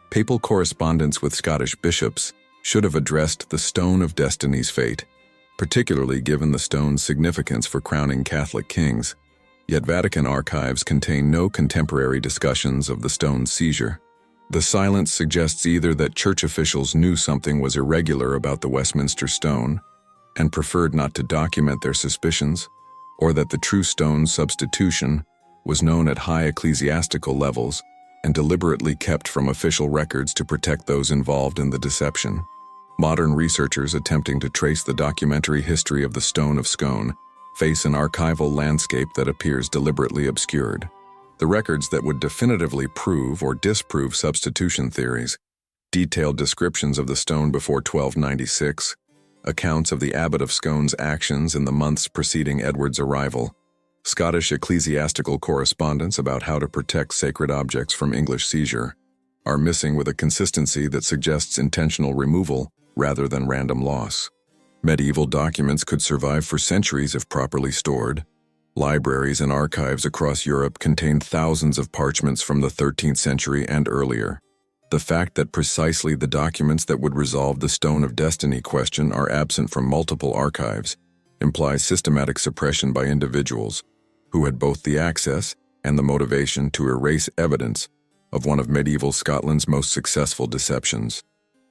Papal correspondence with Scottish bishops should have addressed the Stone of Destiny's fate, particularly given the stone's significance for crowning Catholic kings. Yet Vatican archives contain no contemporary discussions of the stone's seizure. The silence suggests either that church officials knew something was irregular about the Westminster stone and preferred not to document their suspicions, or that the true stone's substitution was known at high ecclesiastical levels and deliberately kept from official records to protect those involved in the deception. Modern researchers attempting to trace the documentary history of the Stone of Scone face an archival landscape that appears deliberately obscured. The records that would definitively prove or disprove substitution theories Detailed descriptions of the stone before 1296, accounts of the Abbot of Scone's actions in the months preceding Edward's arrival, Scottish ecclesiastical correspondence about how to protect sacred objects from English seizure, are missing with a consistency that suggests intentional removal rather than random loss. Medieval documents could survive for centuries if properly stored. Libraries and archives across Europe contain thousands of parchments from the 13th century and earlier. The fact that precisely the documents that would resolve the Stone of Destiny question are absent from multiple archives implies systematic suppression by individuals who had both the access and the motivation to erase evidence of one of medieval Scotland's most successful deceptions.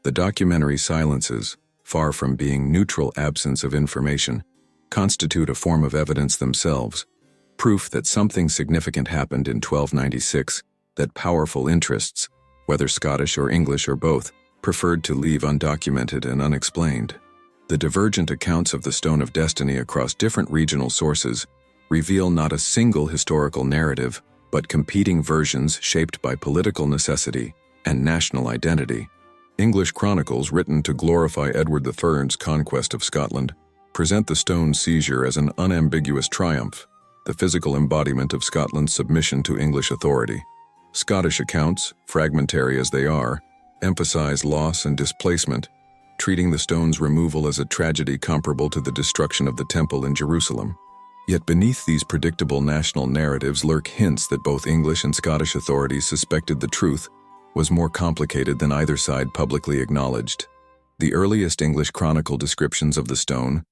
The documentary silences, far from being neutral absence of information, constitute a form of evidence themselves, proof that something significant happened in 1296 that powerful interests, whether Scottish or English or both, preferred to leave undocumented and unexplained. The divergent accounts of the Stone of Destiny across different regional sources reveal not a single historical narrative, but competing versions shaped by political necessity and national identity. English chronicles written to glorify Edward III's conquest of Scotland present the stone's seizure as an unambiguous triumph, the physical embodiment of Scotland's submission to English authority. Scottish accounts, fragmentary as they are, emphasize loss and displacement, treating the stone's removal as a tragedy comparable to the destruction of the Temple in Jerusalem. Yet beneath these predictable national narratives lurk hints that both English and Scottish authorities suspected the truth was more complicated than either side publicly acknowledged. The earliest English chronicle descriptions of the stone,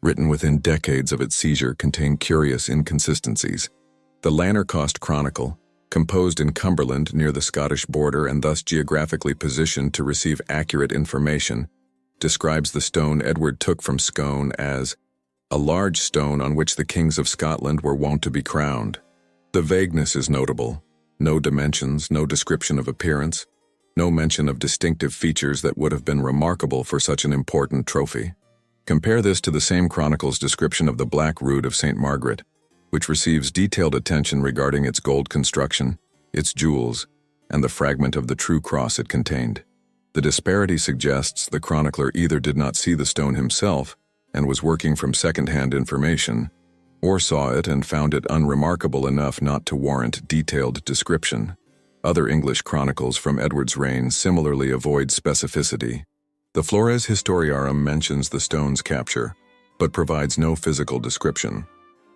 written within decades of its seizure, contain curious inconsistencies. The Lanercost Chronicle, composed in Cumberland near the Scottish border and thus geographically positioned to receive accurate information, describes the stone Edward took from Scone as a large stone on which the kings of Scotland were wont to be crowned. The vagueness is notable. No dimensions, no description of appearance, no mention of distinctive features that would have been remarkable for such an important trophy. Compare this to the same chronicle's description of the Black Rood of St. Margaret, which receives detailed attention regarding its gold construction, its jewels, and the fragment of the true cross it contained. The disparity suggests the chronicler either did not see the stone himself and was working from second-hand information, or saw it and found it unremarkable enough not to warrant detailed description. Other English chronicles from Edward's reign similarly avoid specificity. The Flores Historiarum mentions the stone's capture, but provides no physical description.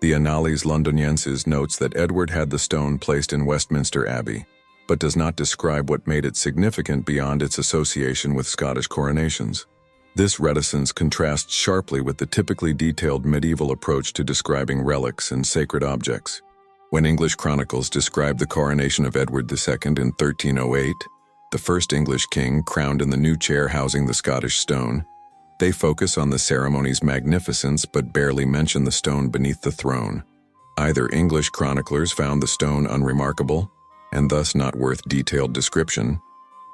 The Annales Londonienses notes that Edward had the stone placed in Westminster Abbey, but does not describe what made it significant beyond its association with Scottish coronations. This reticence contrasts sharply with the typically detailed medieval approach to describing relics and sacred objects. When English chronicles describe the coronation of Edward II in 1308, the first English king crowned in the new chair housing the Scottish stone, they focus on the ceremony's magnificence but barely mention the stone beneath the throne. Either English chroniclers found the stone unremarkable, and thus not worth detailed description,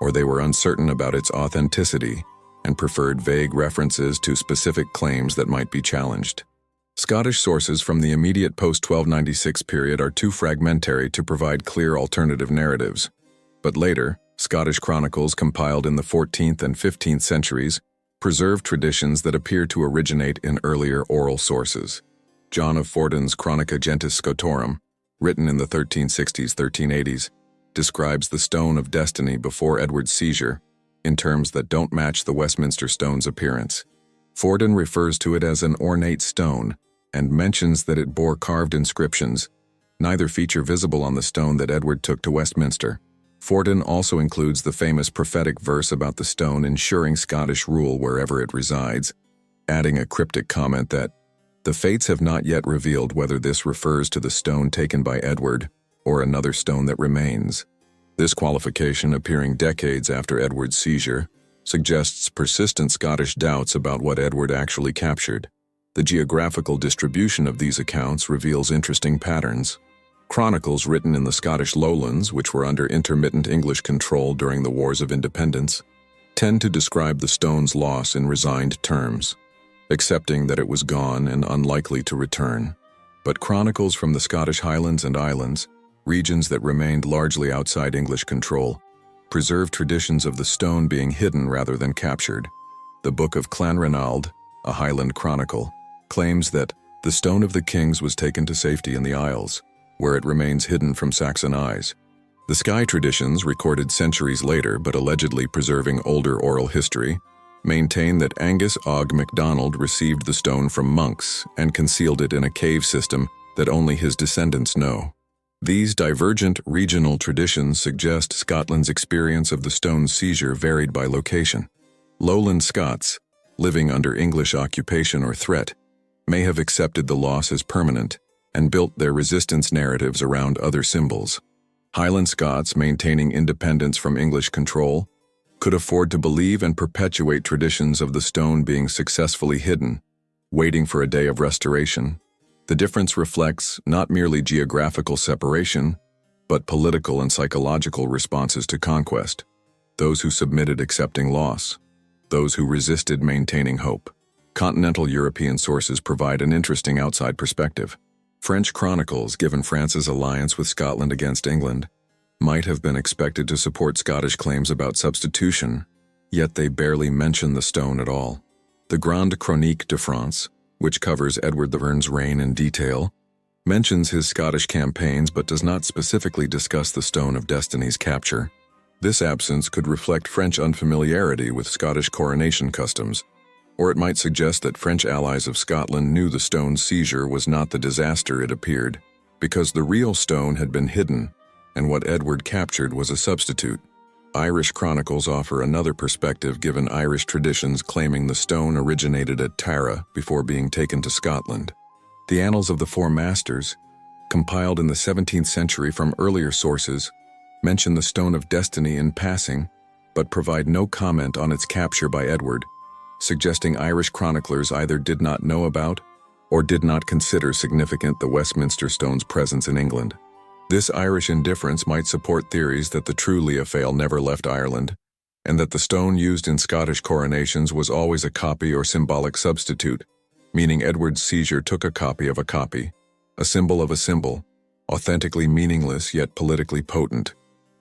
or they were uncertain about its authenticity and preferred vague references to specific claims that might be challenged. Scottish sources from the immediate post-1296 period are too fragmentary to provide clear alternative narratives. But later, Scottish chronicles compiled in the 14th and 15th centuries preserve traditions that appear to originate in earlier oral sources. John of Fordun's Chronica Gentis Scotorum, written in the 1360s-1380s, describes the Stone of Destiny before Edward's seizure in terms that don't match the Westminster stone's appearance. Fordun refers to it as an ornate stone and mentions that it bore carved inscriptions, neither feature visible on the stone that Edward took to Westminster. Fordun also includes the famous prophetic verse about the stone ensuring Scottish rule wherever it resides, adding a cryptic comment that the fates have not yet revealed whether this refers to the stone taken by Edward or another stone that remains. This qualification, appearing decades after Edward's seizure, suggests persistent Scottish doubts about what Edward actually captured. The geographical distribution of these accounts reveals interesting patterns. Chronicles written in the Scottish lowlands, which were under intermittent English control during the Wars of Independence, tend to describe the stone's loss in resigned terms, accepting that it was gone and unlikely to return. But chronicles from the Scottish Highlands and Islands, regions that remained largely outside English control, preserve traditions of the stone being hidden rather than captured. The Book of Clanranald, a Highland chronicle, claims that the Stone of the Kings was taken to safety in the Isles, where it remains hidden from Saxon eyes. The Skye traditions, recorded centuries later but allegedly preserving older oral history, maintain that Angus Og MacDonald received the stone from monks and concealed it in a cave system that only his descendants know. These divergent regional traditions suggest Scotland's experience of the stone's seizure varied by location. Lowland Scots, living under English occupation or threat, may have accepted the loss as permanent and built their resistance narratives around other symbols. Highland Scots, maintaining independence from English control, could afford to believe and perpetuate traditions of the stone being successfully hidden, waiting for a day of restoration. The difference reflects not merely geographical separation, but political and psychological responses to conquest. Those who submitted accepting loss, those who resisted maintaining hope. Continental European sources provide an interesting outside perspective. French chronicles, given France's alliance with Scotland against England, might have been expected to support Scottish claims about substitution, yet they barely mention the stone at all. The Grande Chronique de France, which covers Edward the Verne's reign in detail, mentions his Scottish campaigns but does not specifically discuss the Stone of Destiny's capture. This absence could reflect French unfamiliarity with Scottish coronation customs, or it might suggest that French allies of Scotland knew the stone's seizure was not the disaster it appeared, because the real stone had been hidden, and what Edward captured was a substitute. Irish chronicles offer another perspective given Irish traditions claiming the stone originated at Tara before being taken to Scotland. The Annals of the Four Masters, compiled in the 17th century from earlier sources, mention the Stone of Destiny in passing, but provide no comment on its capture by Edward, suggesting Irish chroniclers either did not know about or did not consider significant the Westminster Stone's presence in England. This Irish indifference might support theories that the true Leofale never left Ireland, and that the stone used in Scottish coronations was always a copy or symbolic substitute, meaning Edward's seizure took a copy of a copy, a symbol of a symbol, authentically meaningless yet politically potent.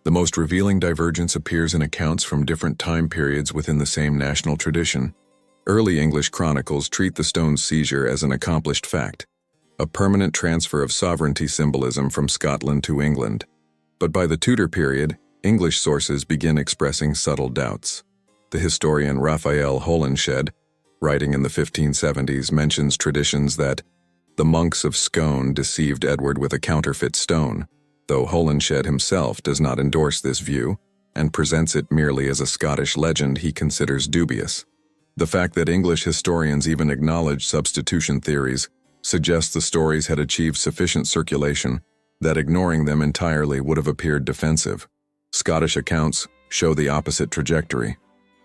The most revealing divergence appears in accounts from different time periods within the same national tradition. Early English chronicles treat the stone's seizure as an accomplished fact, a permanent transfer of sovereignty symbolism from Scotland to England. But by the Tudor period, English sources begin expressing subtle doubts. The historian Raphael Holinshed, writing in the 1570s, mentions traditions that the monks of Scone deceived Edward with a counterfeit stone, though Holinshed himself does not endorse this view and presents it merely as a Scottish legend he considers dubious. The fact that English historians even acknowledge substitution theories suggests the stories had achieved sufficient circulation that ignoring them entirely would have appeared defensive. Scottish accounts show the opposite trajectory.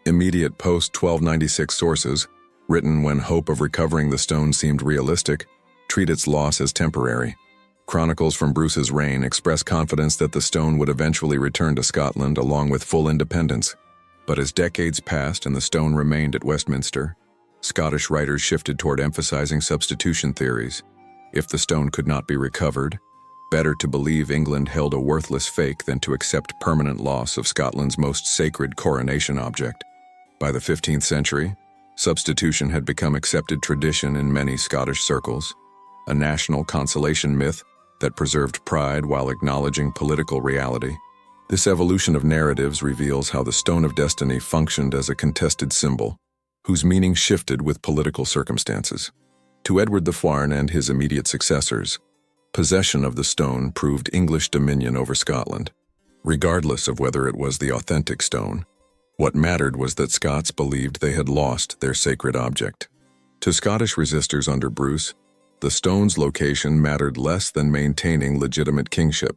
Immediate post-1296 sources, written when hope of recovering the stone seemed realistic, treat its loss as temporary. Chronicles from Bruce's reign express confidence that the stone would eventually return to Scotland along with full independence. But as decades passed and the stone remained at Westminster, Scottish writers shifted toward emphasizing substitution theories. If the stone could not be recovered, better to believe England held a worthless fake than to accept permanent loss of Scotland's most sacred coronation object. By the 15th century, substitution had become accepted tradition in many Scottish circles, a national consolation myth that preserved pride while acknowledging political reality. This evolution of narratives reveals how the Stone of Destiny functioned as a contested symbol, whose meaning shifted with political circumstances. To Edward the Fouarn and his immediate successors, possession of the stone proved English dominion over Scotland. Regardless of whether it was the authentic stone, what mattered was that Scots believed they had lost their sacred object. To Scottish resistors under Bruce, the stone's location mattered less than maintaining legitimate kingship,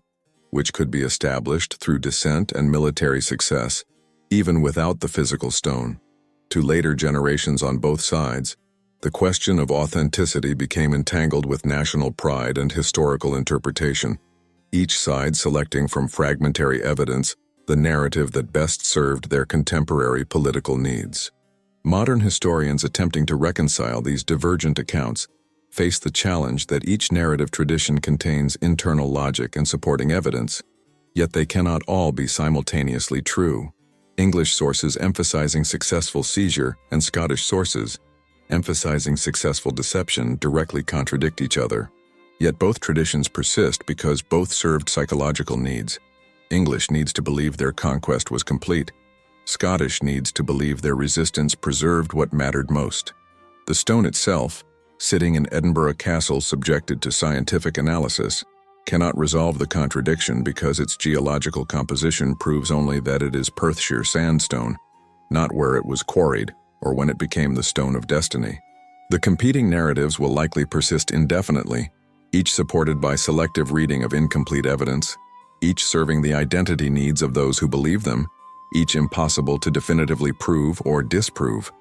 which could be established through descent and military success, even without the physical stone. To later generations on both sides, the question of authenticity became entangled with national pride and historical interpretation, each side selecting from fragmentary evidence the narrative that best served their contemporary political needs. Modern historians attempting to reconcile these divergent accounts face the challenge that each narrative tradition contains internal logic and supporting evidence, Yet they cannot all be simultaneously true. English sources emphasizing successful seizure and Scottish sources emphasizing successful deception directly contradict each other. Yet both traditions persist because both served psychological needs. English needs to believe their conquest was complete. Scottish needs to believe their resistance preserved what mattered most. The stone itself, sitting in Edinburgh Castle subjected to scientific analysis, cannot resolve the contradiction because its geological composition proves only that it is Perthshire sandstone, not where it was quarried or when it became the stone of destiny. The competing narratives will likely persist indefinitely, each supported by selective reading of incomplete evidence, each serving the identity needs of those who believe them, each impossible to definitively prove or disprove.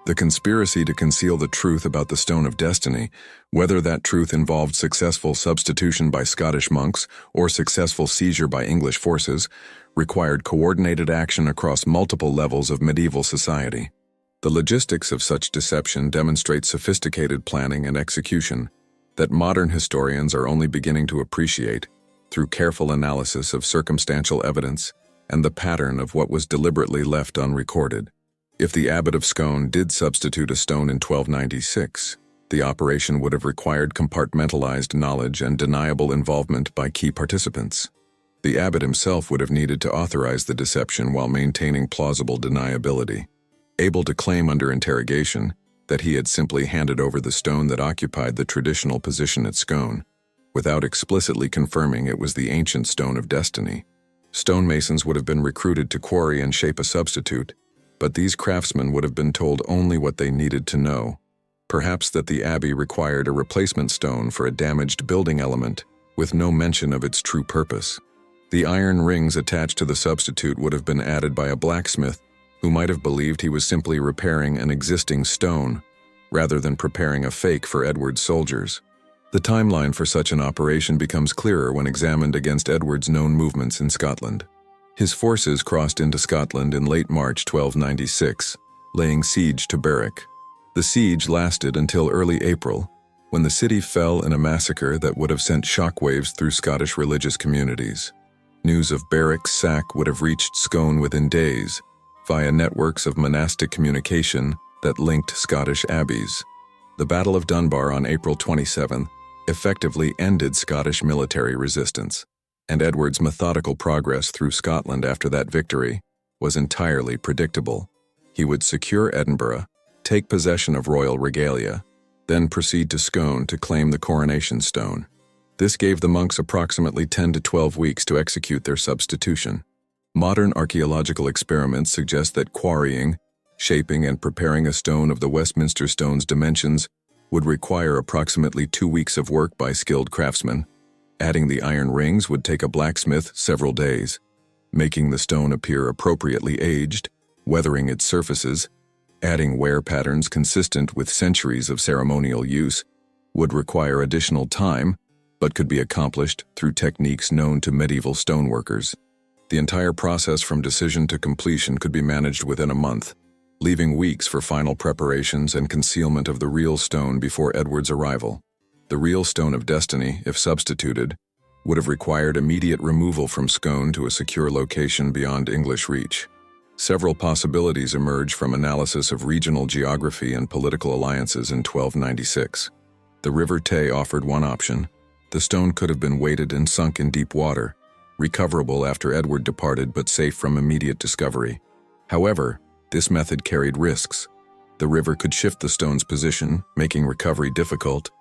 The conspiracy to conceal the truth about the Stone of Destiny, whether that truth involved successful substitution by Scottish monks or successful seizure by English forces, required coordinated action across multiple levels of medieval society. The logistics of such deception demonstrate sophisticated planning and execution that modern historians are only beginning to appreciate through careful analysis of circumstantial evidence and the pattern of what was deliberately left unrecorded. If the Abbot of Scone did substitute a stone in 1296, the operation would have required compartmentalized knowledge and deniable involvement by key participants. The abbot himself would have needed to authorize the deception while maintaining plausible deniability. Able to claim under interrogation that he had simply handed over the stone that occupied the traditional position at Scone, without explicitly confirming it was the ancient Stone of Destiny. Stonemasons would have been recruited to quarry and shape a substitute, but these craftsmen would have been told only what they needed to know. Perhaps that the abbey required a replacement stone for a damaged building element, with no mention of its true purpose. The iron rings attached to the substitute would have been added by a blacksmith who might have believed he was simply repairing an existing stone, rather than preparing a fake for Edward's soldiers. The timeline for such an operation becomes clearer when examined against Edward's known movements in Scotland. His forces crossed into Scotland in late March 1296, laying siege to Berwick. The siege lasted until early April, when the city fell in a massacre that would have sent shockwaves through Scottish religious communities. News of Berwick's sack would have reached Scone within days, via networks of monastic communication that linked Scottish abbeys. The Battle of Dunbar on April 27 effectively ended Scottish military resistance, and Edward's methodical progress through Scotland after that victory was entirely predictable. He would secure Edinburgh, take possession of royal regalia, then proceed to Scone to claim the coronation stone. This gave the monks approximately 10 to 12 weeks to execute their substitution. Modern archaeological experiments suggest that quarrying, shaping, and preparing a stone of the Westminster stone's dimensions would require approximately 2 weeks of work by skilled craftsmen. Adding the iron rings would take a blacksmith several days. Making the stone appear appropriately aged, weathering its surfaces, adding wear patterns consistent with centuries of ceremonial use, would require additional time, but could be accomplished through techniques known to medieval stoneworkers. The entire process from decision to completion could be managed within a month, leaving weeks for final preparations and concealment of the real stone before Edward's arrival. The real Stone of Destiny, if substituted, would have required immediate removal from Scone to a secure location beyond English reach. Several possibilities emerge from analysis of regional geography and political alliances in 1296. The River Tay offered one option. The stone could have been weighted and sunk in deep water, recoverable after Edward departed but safe from immediate discovery. However, this method carried risks. The river could shift the stone's position, making recovery difficult,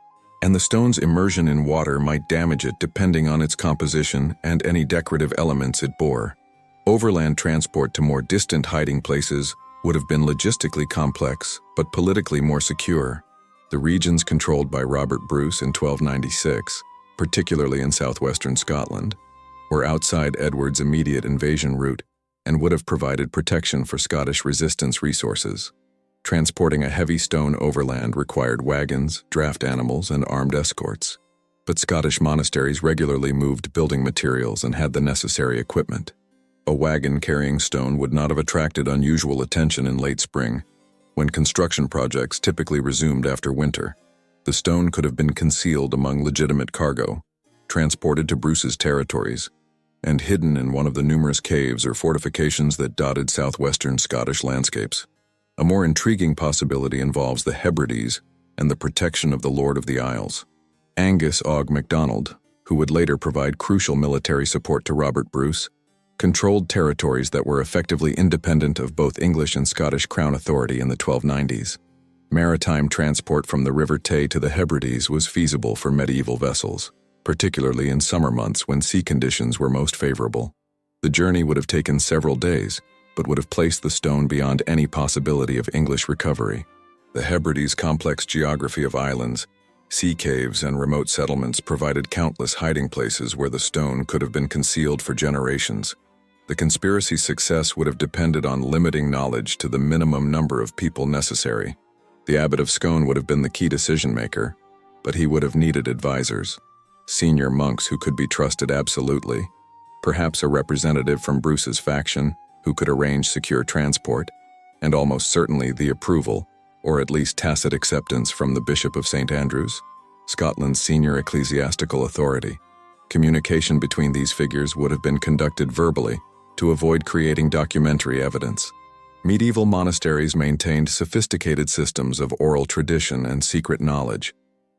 and the stone's immersion in water might damage it depending on its composition and any decorative elements it bore. Overland transport to more distant hiding places would have been logistically complex but politically more secure. The regions controlled by Robert Bruce in 1296, particularly in southwestern Scotland, were outside Edward's immediate invasion route and would have provided protection for Scottish resistance resources. Transporting a heavy stone overland required wagons, draft animals, and armed escorts. But Scottish monasteries regularly moved building materials and had the necessary equipment. A wagon carrying stone would not have attracted unusual attention in late spring, when construction projects typically resumed after winter. The stone could have been concealed among legitimate cargo, transported to Bruce's territories, and hidden in one of the numerous caves or fortifications that dotted southwestern Scottish landscapes. A more intriguing possibility involves the Hebrides and the protection of the Lord of the Isles, Angus Og MacDonald, who would later provide crucial military support to Robert Bruce, controlled territories that were effectively independent of both English and Scottish crown authority in the 1290s. Maritime transport from the River Tay to the Hebrides was feasible for medieval vessels, particularly in summer months when sea conditions were most favorable. The journey would have taken several days, but would have placed the stone beyond any possibility of English recovery. The Hebrides' complex geography of islands, sea caves, and remote settlements provided countless hiding places where the stone could have been concealed for generations. The conspiracy's success would have depended on limiting knowledge to the minimum number of people necessary. The Abbot of Scone would have been the key decision-maker, but he would have needed advisors, senior monks who could be trusted absolutely, perhaps a representative from Bruce's faction who could arrange secure transport, and almost certainly the approval, or at least tacit acceptance from the Bishop of St. Andrews, Scotland's senior ecclesiastical authority. Communication between these figures would have been conducted verbally to avoid creating documentary evidence. Medieval monasteries maintained sophisticated systems of oral tradition and secret knowledge,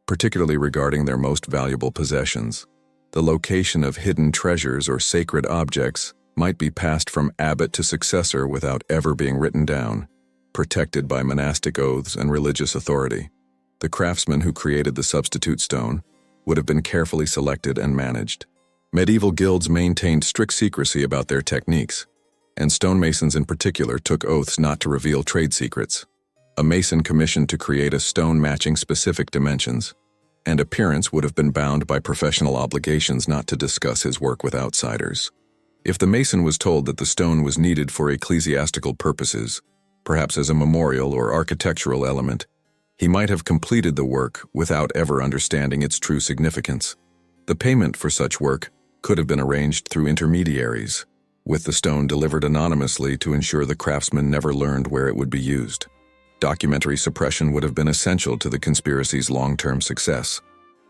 particularly regarding their most valuable possessions. The location of hidden treasures or sacred objects might be passed from abbot to successor without ever being written down, protected by monastic oaths and religious authority. The craftsmen who created the substitute stone would have been carefully selected and managed. Medieval guilds maintained strict secrecy about their techniques, and stonemasons in particular took oaths not to reveal trade secrets. A mason commissioned to create a stone matching specific dimensions and appearance would have been bound by professional obligations not to discuss his work with outsiders. If the mason was told that the stone was needed for ecclesiastical purposes, perhaps as a memorial or architectural element, he might have completed the work without ever understanding its true significance. The payment for such work could have been arranged through intermediaries, with the stone delivered anonymously to ensure the craftsman never learned where it would be used. Documentary suppression would have been essential to the conspiracy's long-term success.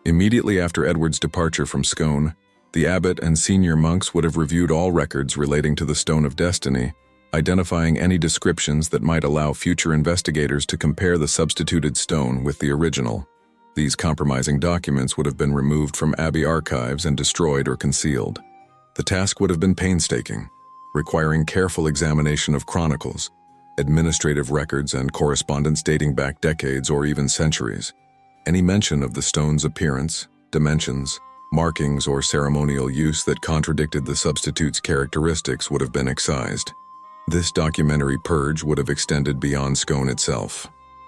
Immediately after Edward's departure from Scone, the abbot and senior monks would have reviewed all records relating to the Stone of Destiny, identifying any descriptions that might allow future investigators to compare the substituted stone with the original. These compromising documents would have been removed from abbey archives and destroyed or concealed. The task would have been painstaking, requiring careful examination of chronicles, administrative records, and correspondence dating back decades or even centuries. Any mention of the stone's appearance, dimensions, markings, or ceremonial use that contradicted the substitute's characteristics would have been excised. This documentary purge would have extended beyond Scone itself.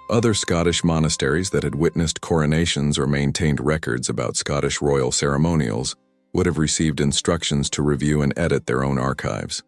Other Scottish monasteries that had witnessed coronations or maintained records about Scottish royal ceremonials would have received instructions to review and edit their own archives.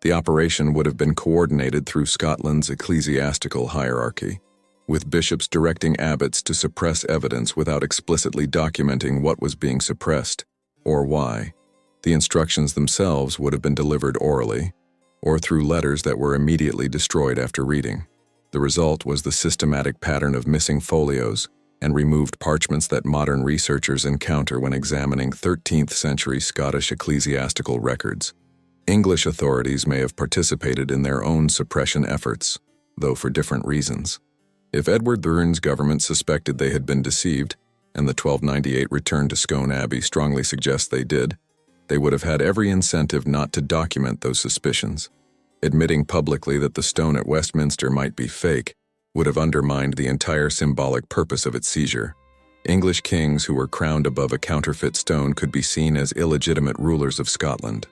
The operation would have been coordinated through Scotland's ecclesiastical hierarchy, with bishops directing abbots to suppress evidence without explicitly documenting what was being suppressed or why. The instructions themselves would have been delivered orally, or through letters that were immediately destroyed after reading. The result was the systematic pattern of missing folios and removed parchments that modern researchers encounter when examining 13th-century Scottish ecclesiastical records. English authorities may have participated in their own suppression efforts, though for different reasons. If Edward Byrne's government suspected they had been deceived, and the 1298 return to Scone Abbey strongly suggests they did, they would have had every incentive not to document those suspicions. Admitting publicly that the stone at Westminster might be fake would have undermined the entire symbolic purpose of its seizure. English kings who were crowned above a counterfeit stone could be seen as illegitimate rulers of Scotland.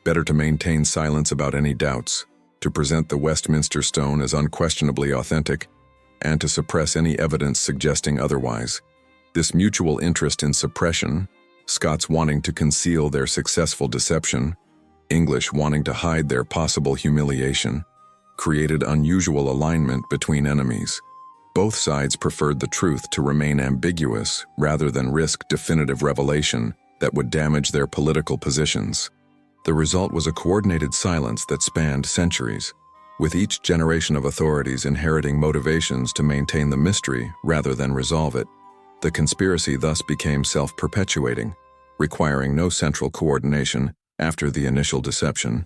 Better to maintain silence about any doubts, to present the Westminster stone as unquestionably authentic, and to suppress any evidence suggesting otherwise. This mutual interest in suppression, Scots wanting to conceal their successful deception, English wanting to hide their possible humiliation, created unusual alignment between enemies. Both sides preferred the truth to remain ambiguous rather than risk definitive revelation that would damage their political positions. The result was a coordinated silence that spanned centuries, with each generation of authorities inheriting motivations to maintain the mystery rather than resolve it. The conspiracy thus became self-perpetuating, requiring no central coordination after the initial deception,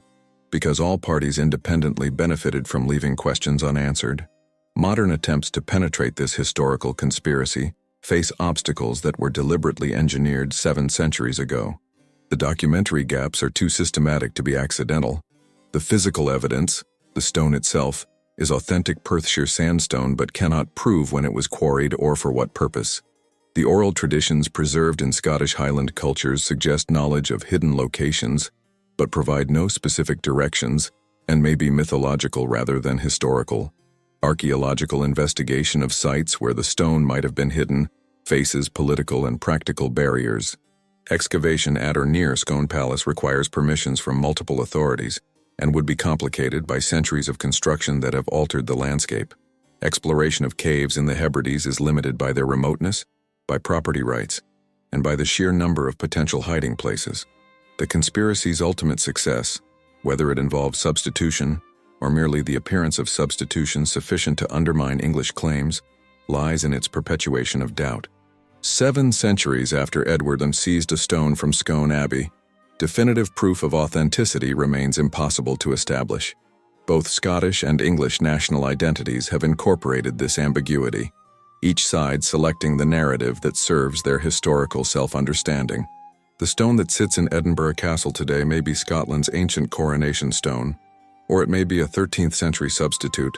because all parties independently benefited from leaving questions unanswered. Modern attempts to penetrate this historical conspiracy face obstacles that were deliberately engineered 7 centuries ago. The documentary gaps are too systematic to be accidental. The physical evidence, the stone itself, is authentic Perthshire sandstone but cannot prove when it was quarried or for what purpose. The oral traditions preserved in Scottish Highland cultures suggest knowledge of hidden locations, but provide no specific directions and may be mythological rather than historical. Archaeological investigation of sites where the stone might have been hidden faces political and practical barriers. Excavation at or near Scone Palace requires permissions from multiple authorities and would be complicated by centuries of construction that have altered the landscape. Exploration of caves in the Hebrides is limited by their remoteness, by property rights, and by the sheer number of potential hiding places. The conspiracy's ultimate success, whether it involves substitution or merely the appearance of substitution sufficient to undermine English claims, lies in its perpetuation of doubt. 7 centuries after Edward seized a stone from Scone Abbey, definitive proof of authenticity remains impossible to establish. Both Scottish and English national identities have incorporated this ambiguity, each side selecting the narrative that serves their historical self-understanding. The stone that sits in Edinburgh Castle today may be Scotland's ancient coronation stone, or it may be a 13th century substitute,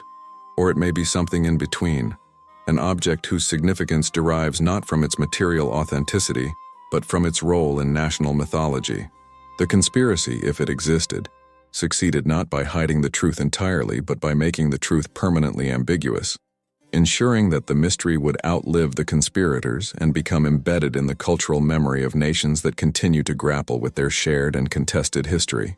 or it may be something in between, an object whose significance derives not from its material authenticity, but from its role in national mythology. The conspiracy, if it existed, succeeded not by hiding the truth entirely, but by making the truth permanently ambiguous, ensuring that the mystery would outlive the conspirators and become embedded in the cultural memory of nations that continue to grapple with their shared and contested history.